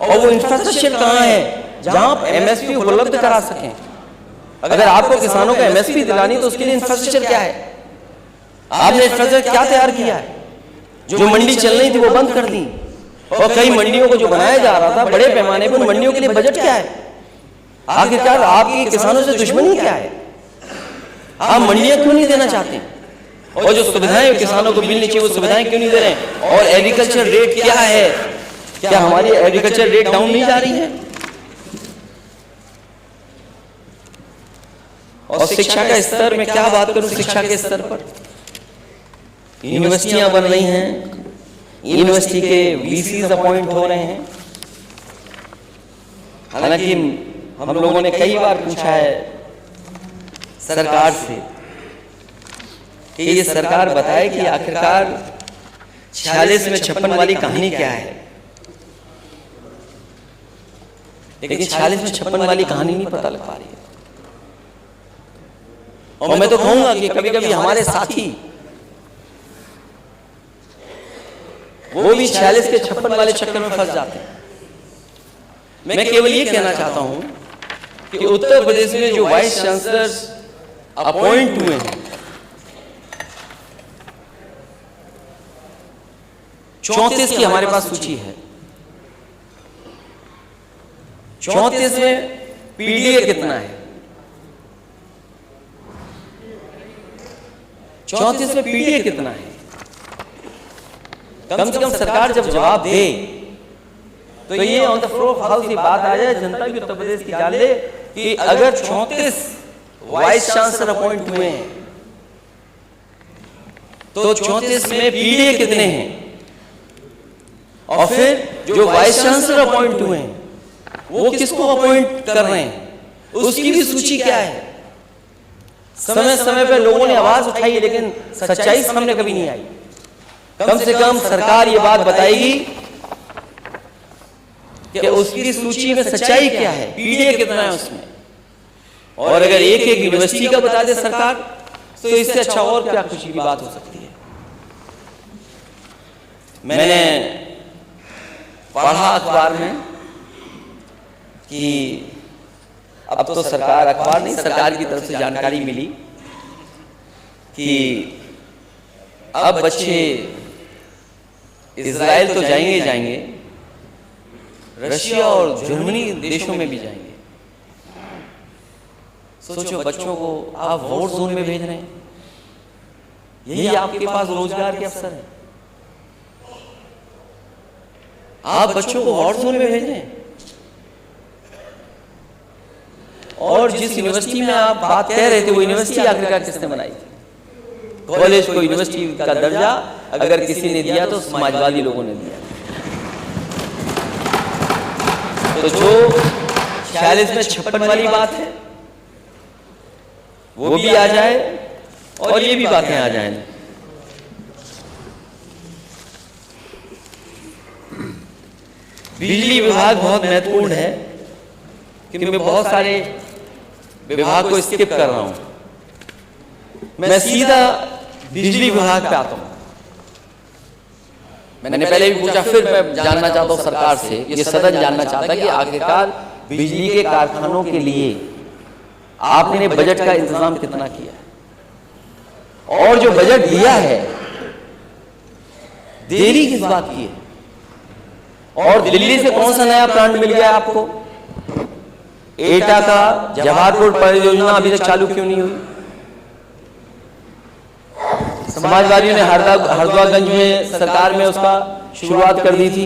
और वो इंफ्रास्ट्रक्चर कहां है जहां आप एमएसपी उपलब्ध करा सकें? अगर आपको किसानों को एमएसपी दिलानी तो उसके लिए इंफ्रास्ट्रक्चर क्या है? आपने इंफ्रास्ट्रक्चर क्या तैयार किया है? जो मंडी चल रही थी वो बंद कर दी, और कई मंडियों को जो बनाया जा रहा था बड़े पैमाने पर, उन मंडियों के लिए बजट क्या है? आखिरकार आपकी किसानों से दुश्मनी क्या है? आप मंडियां क्यों नहीं देना चाहते? और जो सुविधाएं किसानों को मिलनी चाहिए वो सुविधाएं क्यों नहीं दे रहे हैं? और एग्रीकल्चर रेट क्या है? क्या हमारी एग्रीकल्चर रेट डाउन नहीं जा रही है? और शिक्षा का स्तर, मैं क्या बात करूं शिक्षा के स्तर पर, यूनिवर्सिटियां बन रही हैं, यूनिवर्सिटी के वीसीज अपॉइंट हो रहे हैं। हालांकि हम लोगों ने कई बार पूछा है सरकार से कि ये सरकार बताए कि आखिरकार 46 में 56 वाली कहानी क्या है, लेकिन 46 में 56 वाली कहानी नहीं पता लग पा रही है। और मैं तो कहूंगा कि कभी कभी हमारे साथी वो भी 46 के 56 वाले चक्कर में फंस जाते हैं। मैं केवल ये कहना चाहता हूं कि उत्तर प्रदेश में जो वाइस चांसलर्स अपॉइंट हुए हैं, 34 की हमारे पास सूची है। 34 में पीडीए कितना है? 34 में पीडीए कितना है? कम से कम सरकार जब जवाब दे तो ये on the floor of house की बात आ जाए, जनता भी उत्तर प्रदेश की जान ले कि अगर 34 वाइस चांसलर अपॉइंट हुए हैं तो 34 में पीडीए कितने हैं? और फिर जो वाइस चांसलर अपॉइंट हुए हैं वो किसको अपॉइंट कर रहे हैं, उसकी भी सूची क्या है? समय समय पर लोगों ने आवाज उठाई लेकिन सच्चाई सामने कभी नहीं आई। कम से कम सरकार ये बात बताएगी कि उसकी सूची में सच्चाई क्या है, पीडीए कितना है उसमें। और अगर एक एक यूनिवर्सिटी का बता दे सरकार तो इससे अच्छा और क्या खुशी की बात हो सकती है। मैंने पढ़ा अखबार में कि अब तो सरकार, अखबार नहीं, सरकार की तरफ से जानकारी मिली कि अब बच्चे इजराइल तो जाएंगे जाएंगे, रशिया और जर्मनी देशों में भी जाएंगे। सोचो, बच्चों को आप वॉर जोन में भेज रहे हैं, यही आपके पास रोजगार के अवसर है। आप बच्चों को वॉर जोन में भेज रहे हैं। और जिस यूनिवर्सिटी में आप बात कह रहे थे वो यूनिवर्सिटी आखिरकार किसने बनाई थी? कॉलेज को यूनिवर्सिटी का दर्जा अगर किसी ने दिया तो समाजवादी लोगों ने दिया। तो जो 46 में 56 वाली बात है वो भी आ जाए और ये भी बातें आ जाए। बिजली विभाग बहुत महत्वपूर्ण है क्योंकि मैं बहुत सारे विभाग को स्किप कर रहा हूं। मैं सीधा बिजली विभाग पे आता हूं। मैंने पहले भी पूछा, फिर मैं जानना चाहता हूं सरकार से, ये सदन जानना चाहता है कि आखिरकार बिजली के कारखानों के लिए आपने बजट का इंतजाम कितना किया और जो बजट दिया है देरी किस बात की है? और दिल्ली से कौन सा नया प्लांट मिल गया आपको? एटा का जवाहरपुर परियोजना अभी तक चालू क्यों नहीं हुई? समाजवादियों ने हरद्वारगंज में सरकार में उसका शुरुआत कर दी थी,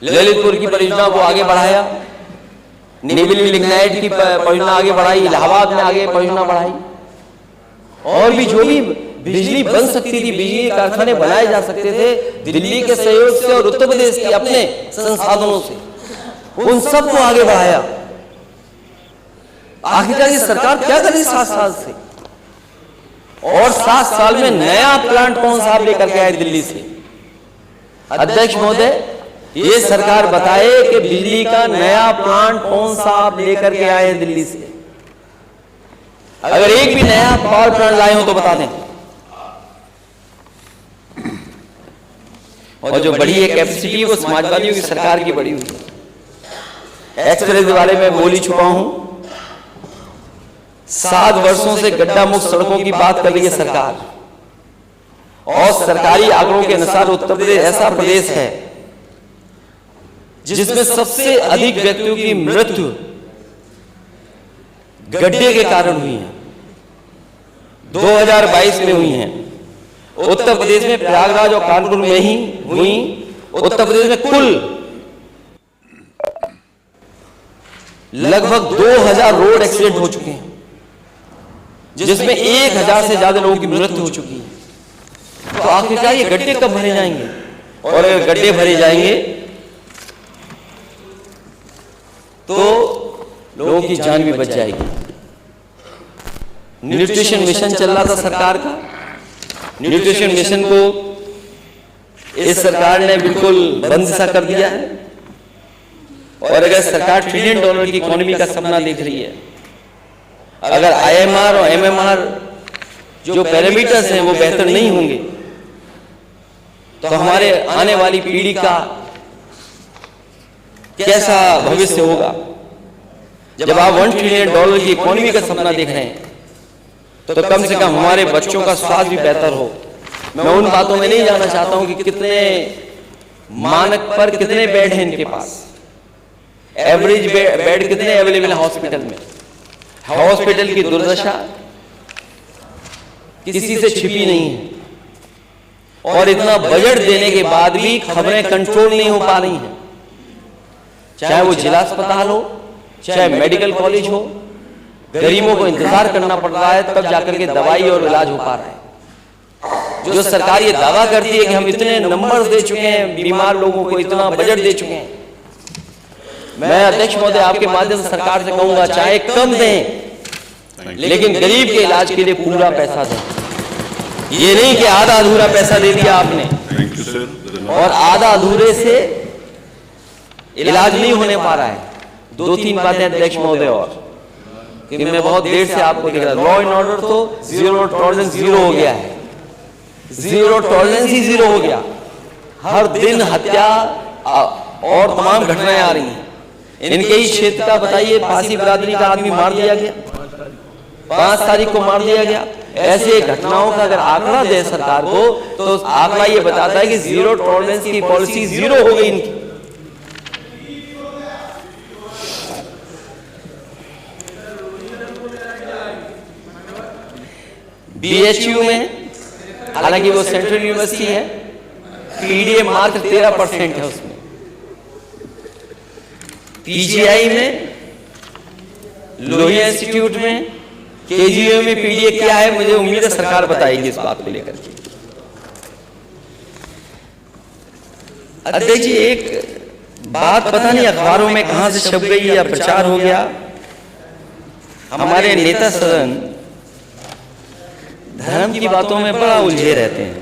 ललितपुर की परियोजना को आगे बढ़ाया, नेवली लिग्नाइट की परियोजना आगे बढ़ाई, इलाहाबाद में आगे परियोजना बढ़ाई, और भी जो भी बिजली बन सकती थी, बिजली कारखाने बनाए जा सकते थे दिल्ली के सहयोग से और उत्तर प्रदेश के अपने संसाधनों से, उन सबको आगे बढ़ाया। आखिरकार ये सरकार क्या कर रही 7 साल से? और 7 साल में नया प्लांट कौन सा लेकर के आए दिल्ली से? अध्यक्ष महोदय, ये सरकार बताए कि बिजली का नया प्लांट कौन सा आप लेकर के आए दिल्ली से। अगर एक भी नया पावर प्लांट लाए हो तो बता दें। और जो बढ़ी है कैपेसिटी है वो समाजवादियों की सरकार की बढ़ी हुई है। एक्सप्रेस वाले में बोली चुका हूं, 7 वर्षों से गड्ढा मुक्त सड़कों की बात कर रही है सरकार, और सरकारी आंकड़ों के अनुसार उत्तर प्रदेश ऐसा प्रदेश है जिसमें सबसे अधिक व्यक्तियों की मृत्यु गड्ढे के कारण हुई है। 2022 में हुई है। उत्तर प्रदेश में प्रयागराज और कानपुर में ही हुई। उत्तर प्रदेश में कुल लगभग 2000 रोड एक्सीडेंट हो चुके हैं, जिसमें 1000 से ज्यादा लोगों की मृत्यु हो चुकी है। तो आखिरकार ये गड्ढे कब भरे जाएंगे? और अगर गड्ढे भरे जाएंगे तो लोगों की जान भी बच जाएगी। न्यूट्रिशन मिशन चल रहा था सरकार का। न्यूट्रिशन मिशन को इस सरकार ने बिल्कुल बंद सा कर दिया है। और अगर सरकार $1 ट्रिलियन की इकोनॉमी का सपना देख रही है, अगर IMR और MMR जो पैरामीटर्स हैं वो बेहतर नहीं होंगे, तो हमारे आने वाली पीढ़ी का कैसा भविष्य होगा? जब आप $1 ट्रिलियन की इकोनॉमी का सपना देख रहे हैं, तो कम से कम हमारे बच्चों का स्वास्थ्य भी बेहतर हो। मैं उन बातों में नहीं जाना चाहता हूं कि कितने मानक पर कितने बेड हैं इनके पास, एवरेज बेड कितने अवेलेबल है हॉस्पिटल में। हॉस्पिटल की दुर्दशा किसी से छिपी नहीं है, और इतना बजट देने के बाद भी खबरें कंट्रोल नहीं हो पा रही हैं। चाहे वो जिला अस्पताल हो, चाहे मेडिकल कॉलेज हो, गरीबों को इंतजार करना पड़ रहा है, तब जाकर के दवाई और इलाज हो पा रहा है। जो सरकार ये दावा करती है कि हम इतने नंबर्स दे चुके हैं, बीमार लोगों को इतना बजट दे चुके हैं, मैं अध्यक्ष महोदय आपके माध्यम से सरकार से कहूंगा, चाहे कम दें लेकिन गरीब के इलाज के लिए पूरा पैसा दें। ये नहीं कि आधा अधूरा पैसा दे दिया आपने और आधा अधूरे से इलाज नहीं होने पा रहा है। 2-3 बातें अध्यक्ष महोदय और कि मैं बहुत देर से आपको देख रहा, लॉ एंड ऑर्डर तो जीरो टॉलरेंस जीरो हो गया है। जीरो टॉलरेंस ही जीरो हो गया। हर दिन हत्या और तमाम घटनाएं आ रही हैं। इनके ही क्षेत्र का बताइए, फांसी बिरादरी का आदमी मार दिया गया, 5 तारीख को मार दिया गया। ऐसे घटनाओं का अगर आंकड़ा दे सरकार को, तो आंकड़ा ये बताता है कि जीरो टॉलरेंस की पॉलिसी जीरो हो गई इनकी। BHU में, हालांकि वो सेंट्रल यूनिवर्सिटी है, PDA मात्र 13% है उसमें। PGI में, लोहिया इंस्टीट्यूट में, KGU में PDA क्या है, मुझे उम्मीद है सरकार बताएगी इस बात को लेकर के। अध्यक्ष जी, एक बात पता नहीं अखबारों में कहां से छप गई या प्रचार हो गया, हमारे नेता सदन धर्म की बातों में बड़ा उलझे रहते हैं।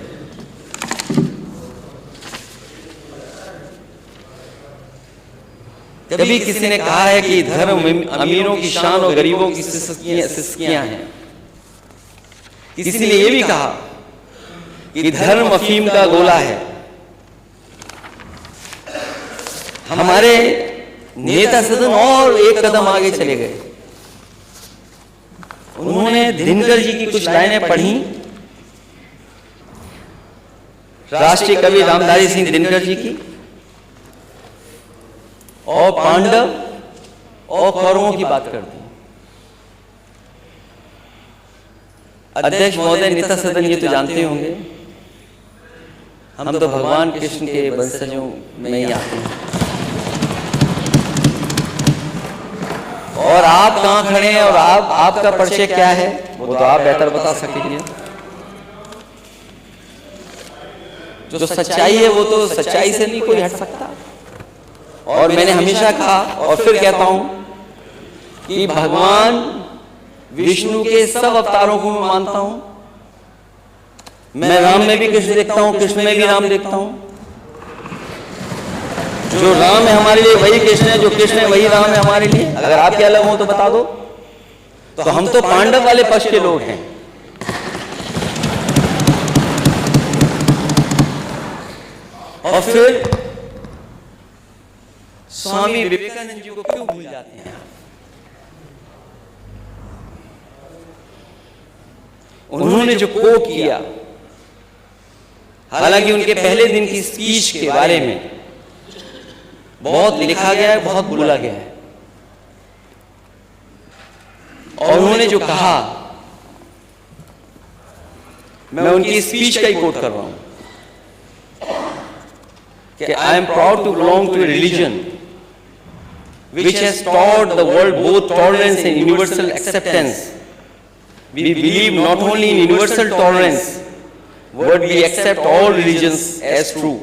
कभी किसी ने कहा है कि धर्म अमीरों की शान और गरीबों की सिसकियां हैं। किसी ने यह भी कहा कि धर्म अफीम का गोला है। हमारे नेता सदन और एक कदम आगे चले गए। उन्होंने दिनकर जी की कुछ लाइनें पढ़ी, राष्ट्रीय कवि रामधारी सिंह दिनकर जी की, और पांडव और कौरवों की बात करती। अध्यक्ष महोदय, नेता सदन ये तो जानते होंगे, हम तो भगवान कृष्ण के वंशजों में ही आते हैं। और आप कहां खड़े हैं और आपका परिचय क्या है, वो तो आप बेहतर बता सकेंगे। जो सच्चाई है वो तो सच्चाई से नहीं कोई हट सकता। और मैंने हमेशा कहा और फिर कहता हूं कि भगवान विष्णु के सब अवतारों को मैं मानता हूं। मैं राम में भी कृष्ण देखता हूं, कृष्ण में भी राम देखता हूं। जो राम है हमारे लिए वही कृष्ण है, जो कृष्ण है वही राम है हमारे लिए। अगर आपके अलग हो तो बता दो। तो हम तो पांडव वाले पक्ष के लोग हैं। और फिर स्वामी विवेकानंद जी को क्यों भूल जाते हैं? उन्होंने जो कोट किया हालांकि उनके पहले दिन की स्पीच के बारे में बहुत लिखा गया है, बहुत बोला गया है, और उन्होंने जो कहा, मैं उनकी स्पीच का ही कोट कर रहा हूं कि I am proud to belong to a religion which has taught the world both tolerance and universal acceptance. We believe not only in universal tolerance, but we accept all religions as true.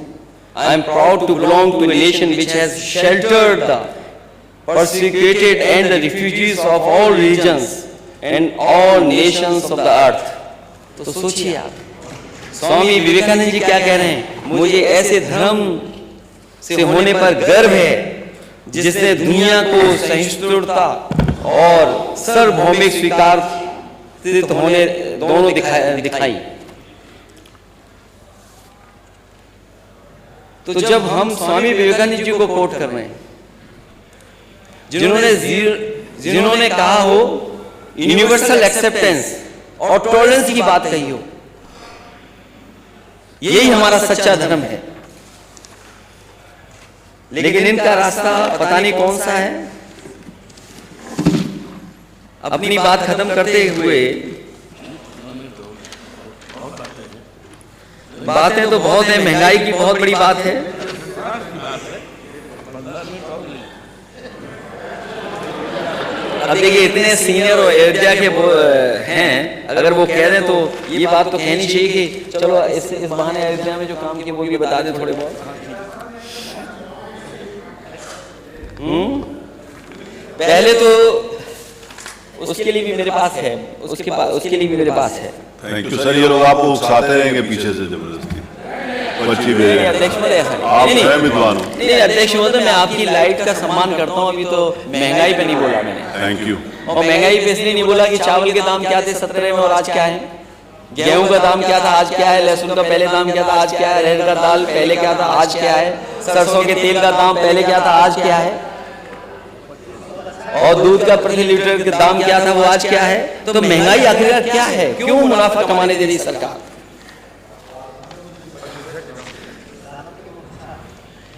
I am proud to belong to a nation which has sheltered the persecuted and the refugees of all religions and all nations of the earth. तो सोचिए आप, स्वामी विवेकानंद जी क्या कह रहे हैं? मुझे ऐसे धर्म से होने पर गर्व है जिसने दुनिया को सहिष्णुता और सार्वभौमिक स्वीकार होने दोनों दिखाई। तो जब हम स्वामी विवेकानंद जी को कोट कर रहे हैं, जिन्होंने कहा हो यूनिवर्सल एक्सेप्टेंस और टॉलरेंस की बात कही हो, यही हमारा सच्चा धर्म है, लेकिन इनका रास्ता पता नहीं कौन सा है। अपनी बात खत्म करते हुए, बातें तो बहुत है, महंगाई की बहुत बड़ी बात है, अब देखिए इतने सीनियर और अयोध्या के हैं, अगर वो कह रहे हैं तो ये बात तो कहनी चाहिए कि चलो इस बहाने अयोध्या में जो काम किए वो भी बता दें थोड़े बहुत। पहले तो उसके लिए भी मेरे पास है, उसके लिए भी मेरे पास है। Thank you sir. ये लोग आपको उकसाते रहेंगे पीछे से जबरदस्ती। अध्यक्ष महोदय, नहीं अध्यक्ष महोदय, मैं आपकी लाइट का सम्मान करता हूँ। अभी तो महंगाई पे नहीं बोला मैंने। Thank you. और महंगाई पे इसलिए नहीं बोला कि चावल के दाम क्या थे 17 में और आज क्या है, गेहूं का दाम क्या था आज क्या है, लहसुन का पहले दाम क्या था आज क्या है, अरहर का दाल पहले क्या था आज क्या है, सरसों के तेल का दाम पहले क्या था आज क्या है, और दूध का प्रति लीटर का दाम क्या था वो आज क्या है। तो महंगाई आखिरकार क्या है? क्यों मुनाफा कमाने दे रही सरकार?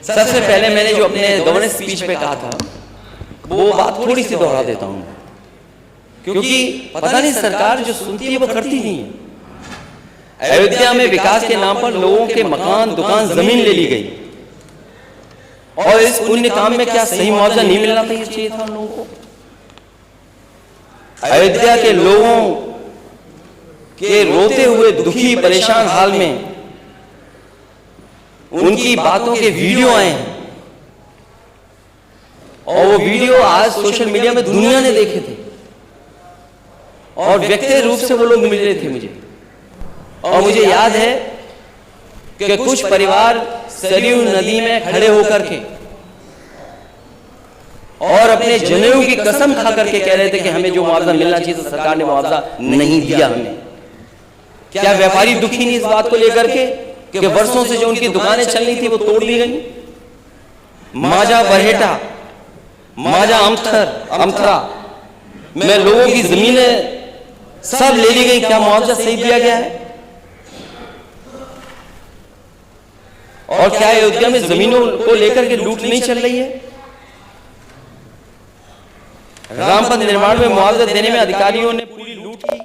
सबसे पहले मैंने जो अपने गवर्नेंस स्पीच पे कहा था वो बात थोड़ी सी दोहरा देता हूं, क्योंकि पता नहीं सरकार जो सुनती है वो करती नहीं है। अयोध्या में विकास के नाम पर लोगों के मकान, दुकान, जमीन ले ली गई, और इस पुण्य काम में क्या सही मुआवजा नहीं मिलना चाहिए था उन लोगों को? अयोध्या के लोगों के रोते हुए, दुखी, परेशान हाल में उनकी बातों के वीडियो आए हैं, और वो वीडियो आज सोशल मीडिया में दुनिया ने देखे थे, और व्यक्तिगत रूप से वो लोग मिल रहे थे मुझे। और मुझे याद है कि कुछ परिवार सरयू नदी में खड़े होकर के और अपने जनेऊ की कसम खा करके कह रहे थे कि हमें जो मुआवजा मिलना चाहिए था सरकार ने मुआवजा नहीं दिया हमें। क्या व्यापारी दुखी नहीं इस बात को लेकर के कि वर्षों से जो उनकी दुकानें चल रही थी वो तोड़ ली गई? माजा बरहेटा, माजा अमथरा में लोगों की जमीनें सब ले ली गई, क्या मुआवजा सही दिया गया है? और क्या अयोध्या में जमीनों को लेकर के लूट नहीं चल रही है? रामपथ निर्माण में मुआवजा देने में अधिकारियों ने पूरी लूट की,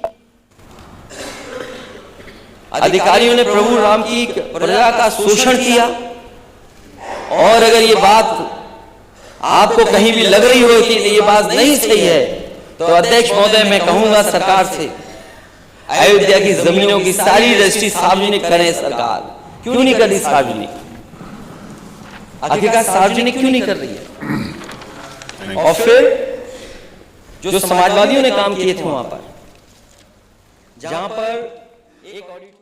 अधिकारियों ने प्रभु राम की प्रजा का शोषण किया। और अगर ये बात आपको कहीं भी लग रही हो कि ये बात नहीं सही है, तो अध्यक्ष महोदय मैं कहूंगा सरकार से, अयोध्या की जमीनों की सारी रजिस्ट्री सार्वजनिक करें। सरकार क्यों नहीं कर रही सार्वजनिक? आखिरकार सार्वजनिक क्यों नहीं कर रही है? और फिर जो समाजवादियों ने काम किए थे वहां पर, जहां पर एक ऑडिट